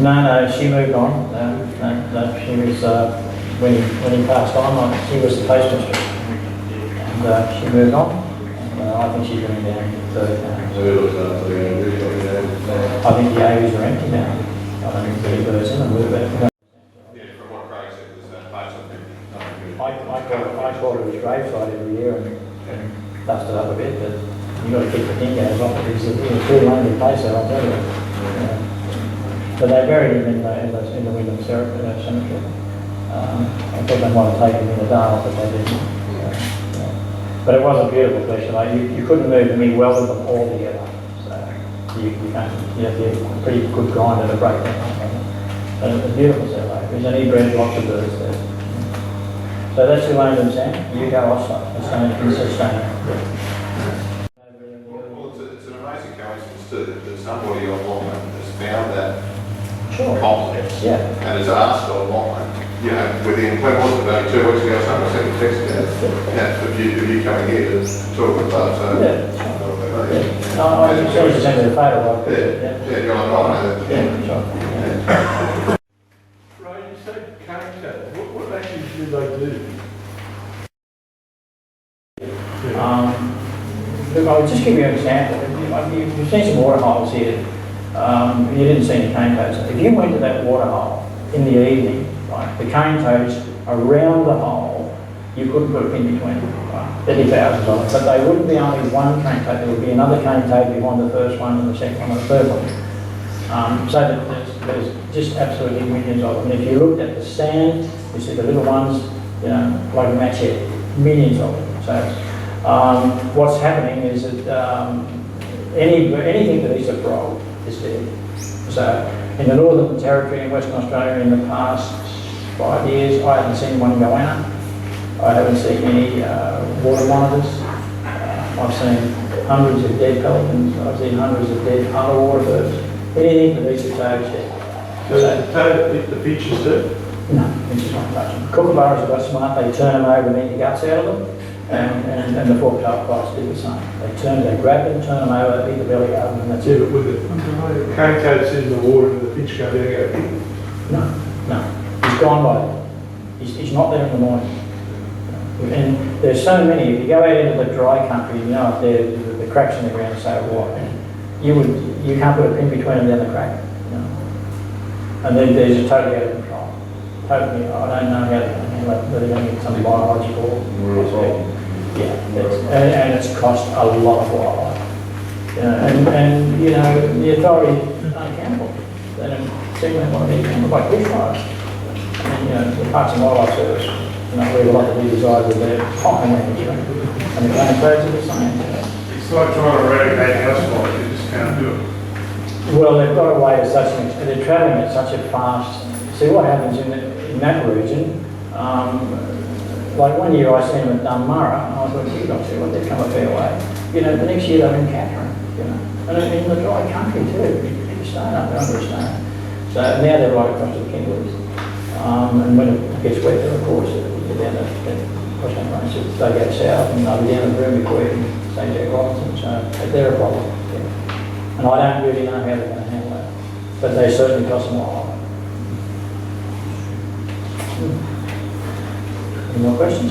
No, she moved on. No, she was, when he passed on, she was the postmistress. And she moved on. And I think she's going down further now. I think the aviaries are empty now. I don't think there's any birds in them. Yeah, from what Craig said, there's parts of it. I call it his graveside every year and dust it up a bit, but you've got to keep the dingoes off it. It's a too lonely place there, I'll tell you. But they buried him in the Wyndham Cemetery. I thought they might have taken him in the Dale, but they didn't. But it was a beautiful collection. Like you couldn't move them in well with them all together. So you can't. You have to get a pretty good grinder to break them up. But it was a beautiful set of aviaries, and he bred lots of birds there. So that's who owned them, Sam. You go offside. It's sustainable. Well, it's an amazing coincidence too that somebody online has found that Sure. complex Yeah. and has asked online, within, when was it, only 2 weeks ago, someone sent a text out, if you coming here to talk about, so. No, I just wanted to send you a photo. Yeah, you're online. Yeah, sure. Yeah. Ray, you said character. What actually do they do? Look, I'll just give you an example. You've seen some water holes here. You didn't see any cane toads. If you went to that water hole in the evening, right, the cane toads around the hole, you couldn't put a pin between them. Right? There'd be thousands of them, but they wouldn't be only one cane toad. There would be another cane toad behind the first one and the second one and the third one. So that there's just absolutely millions of them. And if you looked at the stand, you see the little ones, like a match head, millions of them. So what's happening is that anything that eats a frog is dead. So in the Northern Territory in Western Australia in the past 5 years, I haven't seen one goanna. I haven't seen any water monitors. I've seen hundreds of dead pelicans. I've seen hundreds of dead underwater birds. Anything that eats a toad is dead. So the toad eat the finches too? No, finches won't touch them. Kookaburras are quite smart. They turn them over and eat the guts out of them. And the fork-tailed kites do the same. They grab them, turn them over, eat the belly out of them, and that's Yeah, it. but with the cane toad sit in the water and the finch go down and go, No. He's gone by them. He's not there in the morning. And there's so many, if you go out into the dry country, you know, if the cracks in the ground are so wide, you can't put a pin between them down the crack. You know? And they're just totally out of control. Totally, I don't know how they're going to handle it, whether they're going to get some biological aspect. Yeah, and it's cost a lot of wildlife. You know, and you know, the authorities aren't accountable. They don't seem to want to be accountable by bushfires. And you know, the Parks and Wildlife Service, you know, leave a lot to be desired with their fire management. And the game birds are the same. You know. It's like trying to eradicate house fires, you just can't do it. Well, they've got away to such an extent, they're travelling at such a fast. See what happens in that region. Like one year I seen them at Dunmurra, and I thought, you don't see what they've come a fair way. You know, the next year they're in Catherine, you know, and in the dry country too. People staying up, they're understanding. So now they're right across to the Kingley's. And when it gets wetter, of course, they're down the Crossland Range, they go south and they'll be down the Broomby and St. Jack Robinson, so they're a problem. Yeah. And I don't really know how they're going to handle that, but they certainly cost them a lot. Any more questions?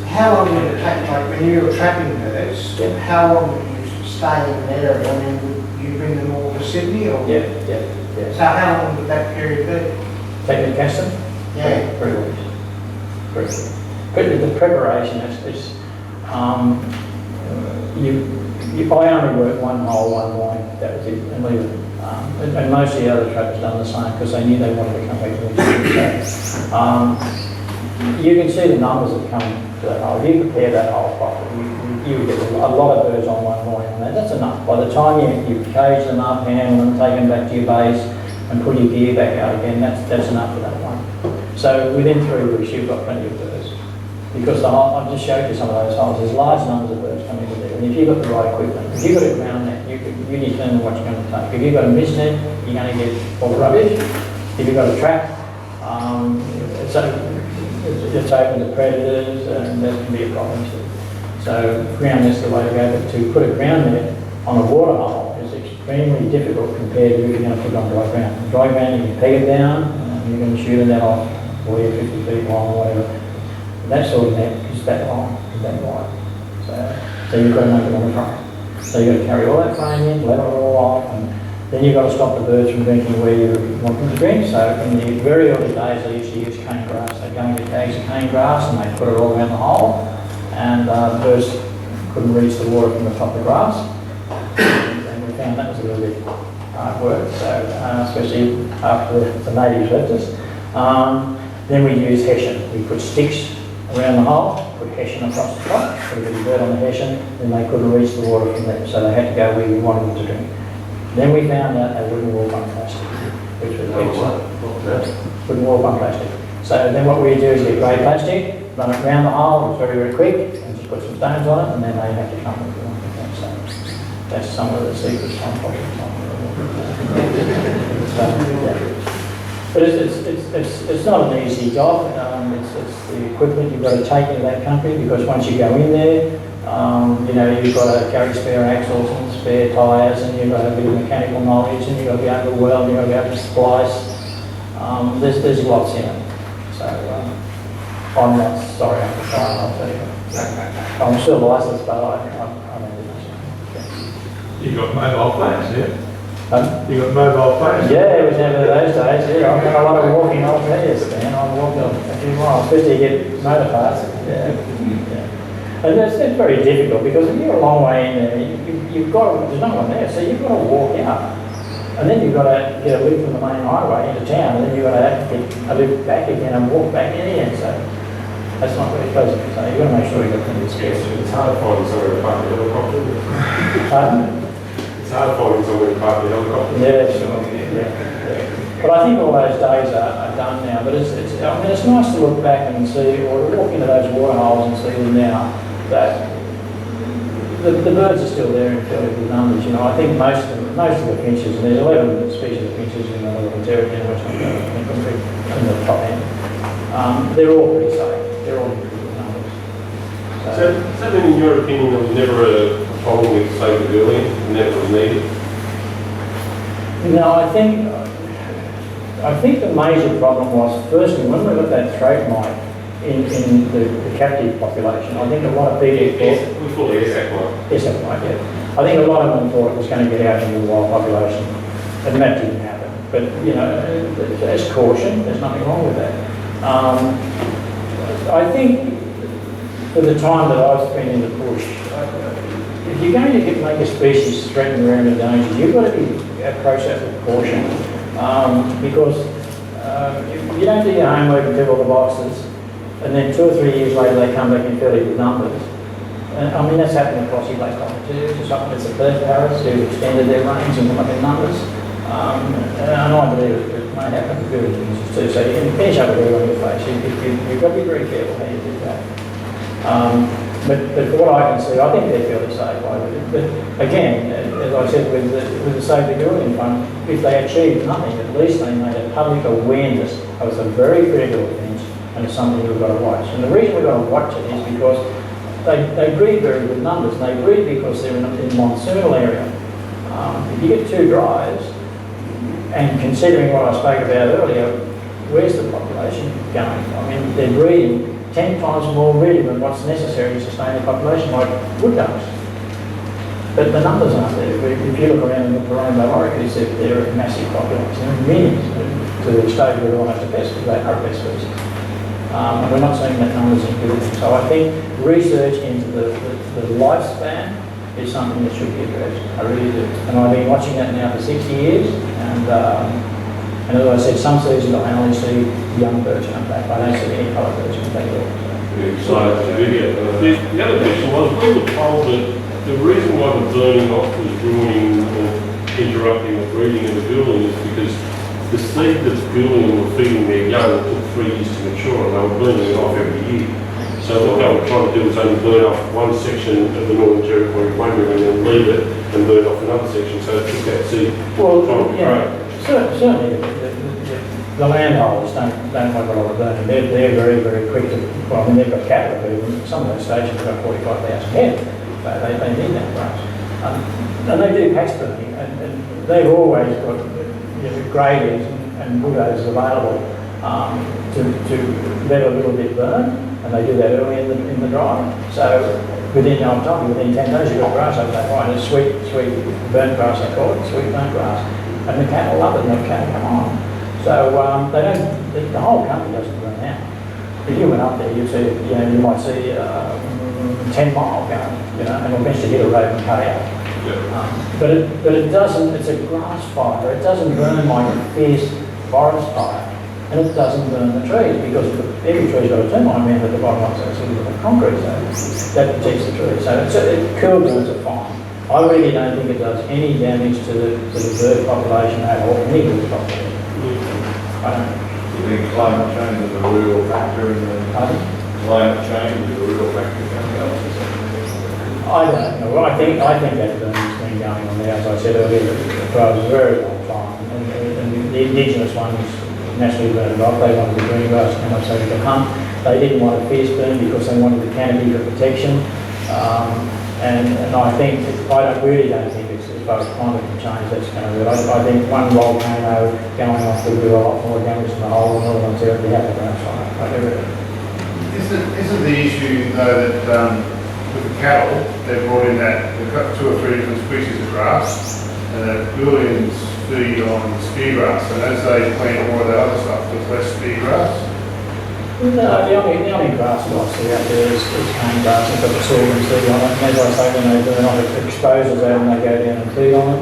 How long did it take, like when you were trapping birds, how long did you stay in an area? I mean, would you bring them all to Sydney or? Yeah. So how long would that period be? Take the casting? Yeah. 3 weeks. 3 weeks. But the preparation is I only work one hole, one line, that was it, and leave it. And most of the other trappers done the same because they knew they wanted to come back to the you can see the numbers that come to that hole. If you prepare that hole properly, you get a lot of birds on one line on that. That's enough. By the time you cage them up, handle them, take them back to your base, and put your gear back out again, that's enough for that one. So within 3 weeks, you've got plenty of birds. Because the hole, I've just showed you some of those holes, there's large numbers of birds coming in there. And if you've got the right equipment, if you've got a ground net, you determine what you're going to take. If you've got a mist net, you're going to get all the rubbish. If you've got a trap, it's open to predators, and that can be a problem too. So ground net's the way to go, but to put a ground net on a water hole is extremely difficult compared to if you're going to put it on dry ground. On dry ground, you can peg it down, and you can shoot it net off 40 or 50 feet long or whatever. That sort of net is that long, is that wide. So you've got to make it on the frame. So you've got to carry all that frame in, let it all off, and then you've got to stop the birds from drinking where you want them to drink. So in the very early days, they used to use cane grass. They'd go and get bags of cane grass and they'd put it all around the hole, and the birds couldn't reach the water from the top of the grass. And we found that was a little bit hard work, so especially after the natives left us. Then we use hessian. We put sticks around the hole, put hessian across the top, put a bit of bird on the hessian, then they couldn't reach the water from there, so they had to go where we wanted them to drink. Then we found out they wouldn't walk on plastic, which was excellent. Wouldn't walk on plastic. So then what we do is get grey plastic, run it around the hole, it's very, very quick, and just put some stones on it, and then they have to come with it. So that's some of the secrets on projects. But it's not an easy job. It's the equipment you've got to take into that country, because once you go in there, you know, you've got to carry spare axles and spare tyres, and you've got to have a bit of mechanical knowledge, and you've got to be able to weld, you've got to be able to splice. There's lots in it. So I'm not sorry, I'm trying, I'll tell you. I'm still licensed, but I don't do much. You got mobile phones, yeah? You got mobile phones? Yeah, it was never those days. Yeah, I've got a lot of walking old players, man. I'm walking a few miles, especially to get motor parts. Yeah. And it's very difficult, because if you're a long way in there, you've got to, there's no one there, so you've got to walk out. And then you've got to get a lift from the main highway into town, and then you've got to get a lift back again and walk back in again. So that's not very pleasant. So you've got to make sure you've got plenty of space. It's hard to find somewhere to park the helicopter. Pardon? It's hard to find somewhere to park the helicopter. Yeah, sure. Yeah. But I think all those days are done now. But it's nice to look back and see, or to walk into those water holes and see them now, that the birds are still there in fairly good numbers. You know, I think most of the finches, and there's 11 species of finches in the Northern Territory and Western Country in the top end. They're all pretty safe. They're all in pretty good numbers. So does that mean, in your opinion, there was never a problem with saving early, never was needed? No, I think the major problem was, firstly, when we got that throat mite in the captive population. I think a lot of people thought, We fully Ackroyd. yes, that's right, yeah. I think a lot of them thought it was going to get out into the wild population, and that didn't happen. But, you know, there's caution, there's nothing wrong with that. I think for the time that I've spent in the bush, if you're going to make a species threatened or endangered, you've got to approach that with caution. Because if you don't do your homework and tick all the boxes, and then 2 or 3 years later they come back and fill it with numbers. I mean, that's happened across your black cockatoos, it's happened with the Perth parrots who've extended their range and come up in numbers. And I believe it may happen to good things too. So you can finish up with it on your face. You've got to be very careful how you do that. But for what I can see, I think they're fairly safe. But again, as I said with the Save the Goulding Fund, if they achieved nothing, at least they made a public awareness of it's a very critical offence and it's something we've got to watch. And the reason we've got to watch it is because they breed very good numbers. They breed because they're in a monsoonal area. If you get too dries, and considering what I spoke about earlier, where's the population going? I mean, they're breeding 10 times more really than what's necessary to sustain the population, like wood ducks. But the numbers aren't there. If you look around in the Parongo lorikeets, they're a massive population, millions, to the stage where they're almost a pest, they are a pest species. And we're not seeing that numbers increasing. So I think research into the lifespan is something that should be addressed. I really do. And I've been watching that now for 60 years. And as I said, some seasons I only see young birds come back. I don't see any coloured birds come back at all. The other question was, we were told that the reason why the burning off was ruining or interrupting the breeding of the building is because the seed that's building and were feeding their young took 3 years to mature, and they were burning it off every year. So what they were trying to do was only burn off one section of the Northern Territory one year and then leave it and burn off another section, so it took that seed Well, time to yeah, grow. certainly the landholders don't like a lot of burning. They're very, very quick to, well, I mean, they've got cattle, but some of those stations have got 45,000 head. They need that grass. And they do patch burning, and they've always got gradients and bulldogs available to let a little bit burn. And they do that early in the dry. So within 10 days you've got grass over that line. It's sweet burnt grass, they call it, sweet burnt grass. And the cattle love it and the cattle come on. So they don't, the whole country doesn't burn out. If you went up there, you'd see, you might see 10 mile going, and eventually hit a road and cut out. Yeah. But it doesn't, it's a grass fire. It doesn't burn like a fierce forest fire. And it doesn't burn the trees because every tree's got a termite around at the bottom of it, so it's a concrete, so that protects the trees. So cool burns are fine. I really don't think it does any damage to the bird population at all, any bird population. I don't. You think climate change is a real factor in the... Pardon? Climate change is a real factor in the I don't know. I think that burning's been going on there, as I said earlier, for a very long time. And the indigenous ones naturally burned it off. They wanted the green grass and much so they could hunt. They didn't want a fierce burn because they wanted the canopy for protection. And I think, really don't think it's as far as climate change that's going to do it. I think one volcano going off will do a lot more damage than the whole northern territory have a grass fire. Isn't the issue though that with the cattle, they've brought in that, they've got 2 or 3 different species of grass, and the Booleans feed on spear grass, and as they plant more of the other stuff, there's less spear grass? No, the only grass I see out there is cane grass. It's got the sorghum seed on it. And as I say, when they burn off, it exposes that and they go down and feed on it.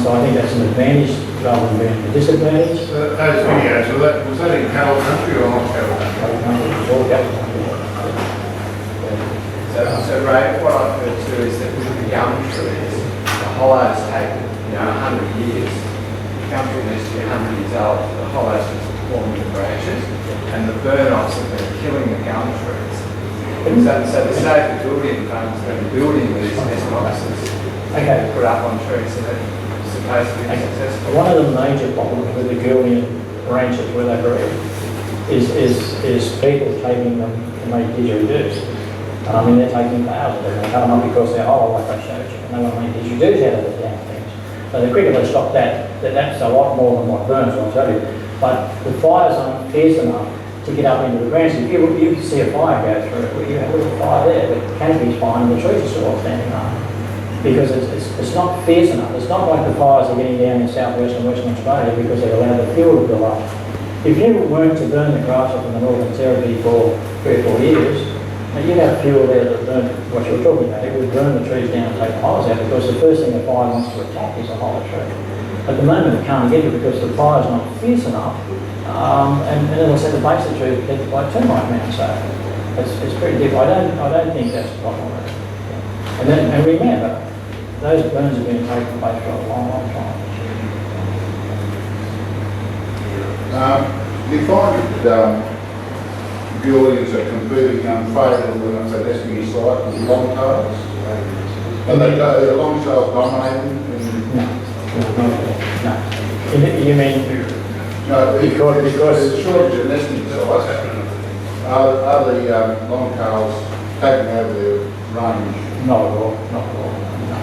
So I think that's an advantage rather than being a disadvantage. Those videos, was that in cattle country or not cattle country? It's all cattle country. So Ray, what I've heard too is that with the gum trees, the hollows take 100 years. The gum tree needs to be 100 years old. The hollows just forming the branches, and the burn-offs have been killing the gum trees. So the Save the Goulding Fund has been building these nest boxes to put up on trees, and it's supposed to be successful. One of the major problems with the Goulding ranches where they breed is people taking them to make didgeridoos. I mean, they're taking thousands of them. They cut them up because they're hollow, like I showed you, and they want to make didgeridoos out of the damn things. So the quicker they stop that's a lot more than what burns, I'll tell you. But the fires aren't fierce enough to get up into the ground. So if you see a fire go through, you have a little fire there, but the canopy's fine, and the trees are still all standing up. Because it's not fierce enough. It's not like the fires are getting down in southwest and western Australia because they've allowed the fuel to build up. If you weren't to burn the grass off in the Northern Territory for 3 or 4 years, you'd have fuel there that burn what you're talking about. It would burn the trees down and take the hollows out because the first thing the fire wants to attack is a hollow tree. At the moment it can't get it because the fire's not fierce enough, and as I said, the base of the tree is protected by termite mound, so it's pretty difficult. I don't think that's the problem. And remember, those burns have been taking place for a long, long time. Do you find that buildings are completely unfavourable when it's a nesting site with long tails? Are the long tails dominating? No. You mean No, because there's a shortage of nesting sites happening. Are the long tails taking over their range? not at all, not at all. No.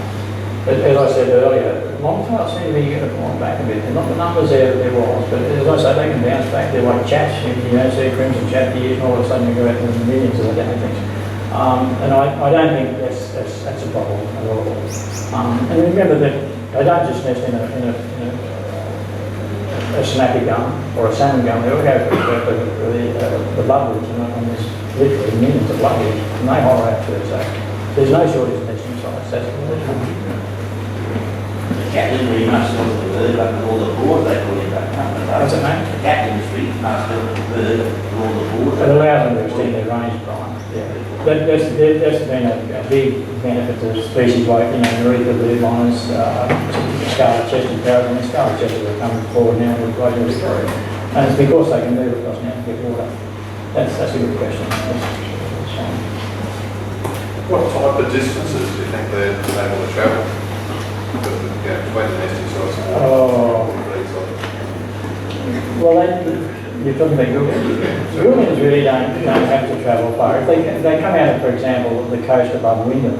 As I said earlier, long tails seem to be going back a bit. They're not the numbers there was, but as I say, they can bounce back. They're like chats. You don't see crimson chat for years, and all of a sudden you go out to the millions of the things. And I don't think that's a problem at all. And remember that they don't just nest in a snappy gum or a salmon gum. They all go for the bloodwoods, and there's literally millions of bloodwoods, and they holler out too. So there's no shortage of nesting sites. That's The cat industry must look at the bird, like with all the board they put in back up. What's it, mate? The cat industry must look at the bird with all the board. It allows them to extend their range, Brian. Yeah. That's been a big benefit to species like, Narita blue liners, scarlet chested parrots. I mean, scarlet chested are coming forward now with global Victoria. And it's because they can move across now to get water. That's a good question. That's fine. What type of distances do you think they're able to travel? Between the nesting sites and Oh. Well, you're talking about Googans. Googans really don't have to travel far. If they come out of, for example, the coast above Wyndham,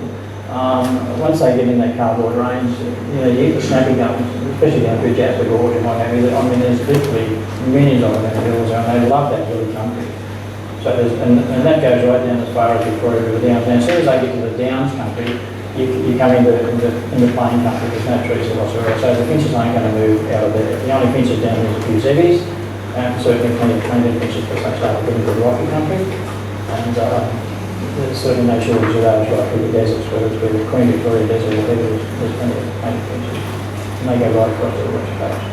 once they get in that cardboard range, you get the snappy gums, especially down through Jasper Gorge and what have you. I mean, there's literally millions of them in the hills, and they love that hilly country. So and that goes right down as far as Victoria River Downs. Now, as soon as they get to the Downs country, you come into plain country. There's no trees whatsoever. So the finches aren't going to move out of there. The only finches down there is a few zebbies, and certainly plenty of trained finches because they start getting to the rocky country. And there's certainly no shortage of those right through the deserts, whether it's the Queen Victoria Desert or whatever. There's plenty of painted finches, and they go right across to the west coast.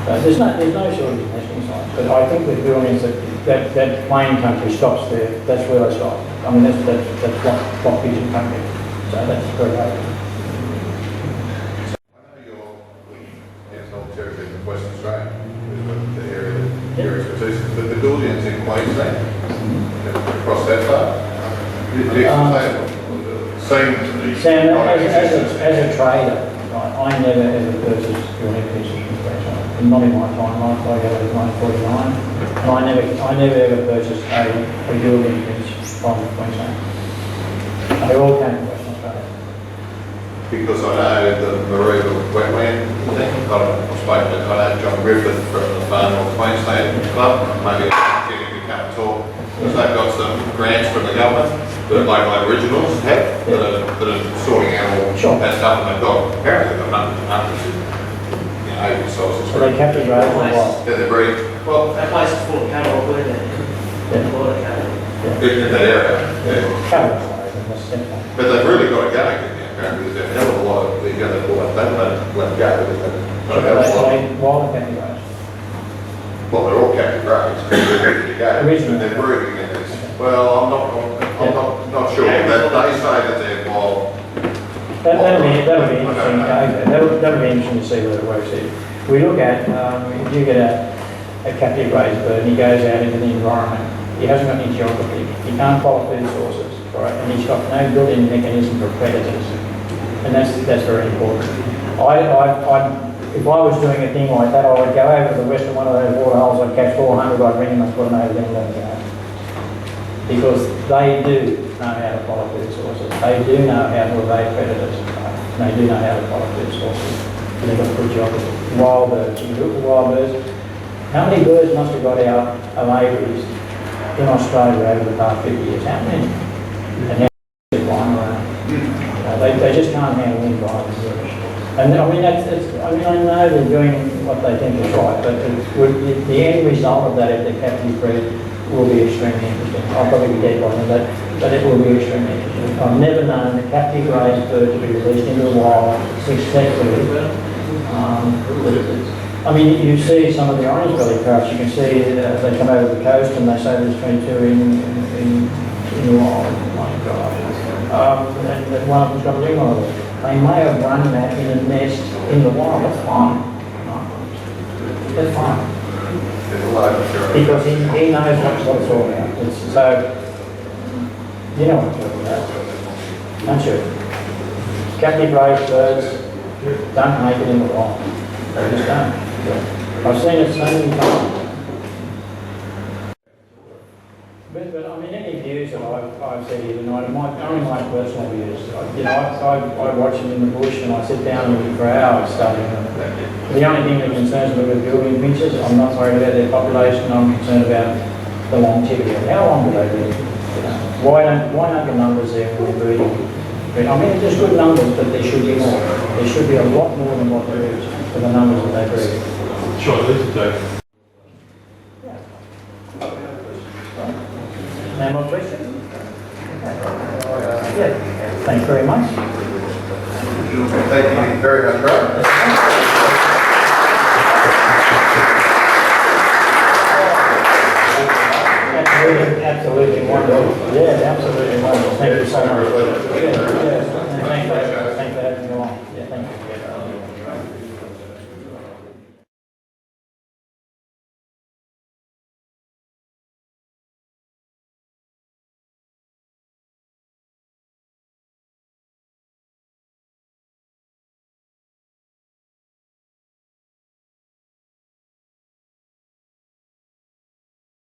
There's no shortage of nesting sites, but I think with buildings that plain country stops there. That's where they stop. I mean, that's what pigeon country. So that's very good. I know you're North Territory in Western Australia, is the area that your expertise is, but the buildings in Queensland, across that far, seem to be... Sam, as a trader, I never ever purchased building pieces from Queensland. Not in my time. I got it in 1949. And I never ever purchased a building piece from Queensland. They all came from Western Australia. Because I know the Maria wetland thing, I've spoken to, I know John Griffith from the Far North Queensland Club, maybe I'll get him to come and talk, because they've got some grants from the government that like Originals have, that are sorting out all that stuff, and they've got, apparently they've got hundreds of, open sources. So they kept it right for a while. Yeah, they're very, well, That place is full of cattle, isn't it? Yeah. Full of cattle. in that area, yeah. Cattle size, and that's simple. But they've really got it going, apparently, there's a hell of a lot of, they let it go, because Wild cattle race. well, they're all captive raised, because they're ready to go. Originally. They're breeding in this. Well, I'm not sure, but they say that they're wild. That'll be interesting. That'll be interesting to see whether it works. If we look at, if you get a captive raised bird and he goes out into the environment, he hasn't got any geography, he can't follow food sources, right? And he's got no built-in mechanism for predators, and that's very important. If I was doing a thing like that, I would go over to the western one of those water holes, I'd catch 400, I'd ring them and put them over there and let them go. Because they do know how to follow food sources. They do know how to evade predators. They do know how to follow food sources. And they've got good geography. Wild birds. You look at wild birds, How many birds must have got out of aviaries in Australia over the past 50 years? How many? And now they're flying around. They just can't handle environment. And I mean, I know they're doing what they think is right, but the end result of that, if they're captive bred, will be extremely interesting. I'll probably be dead by then, but it will be extremely interesting. I've never known a captive raised bird to be released into the wild successfully. I mean, you see some of the orange-bellied parrots, you can see they come over the coast and they say there's 22 in the wild. Oh my God. And one of them's got a ring on it. They may have run that in a nest in the wild, that's fine. That's fine. Because he knows what it's all about. So, you know what I'm talking about, don't you? Captive raised birds don't make it in the wild. They just don't. I've seen it so many times. But I mean, any views that I've said here tonight, only my personal views. I watch them in the bush and I sit down and for hours studying them. The only thing that concerns me with building finches, I'm not worried about their population, I'm concerned about the longevity. How long do they live? Why aren't the numbers there when they're breeding? I mean, there's good numbers, but there should be more. There should be a lot more than what there is for the numbers that they breed. Sure, let's take. No more questions? Yeah, thanks very much. Thank you very much, Brian. Absolutely wonderful. Yeah, absolutely wonderful. Thank you so much. Yeah, thank you.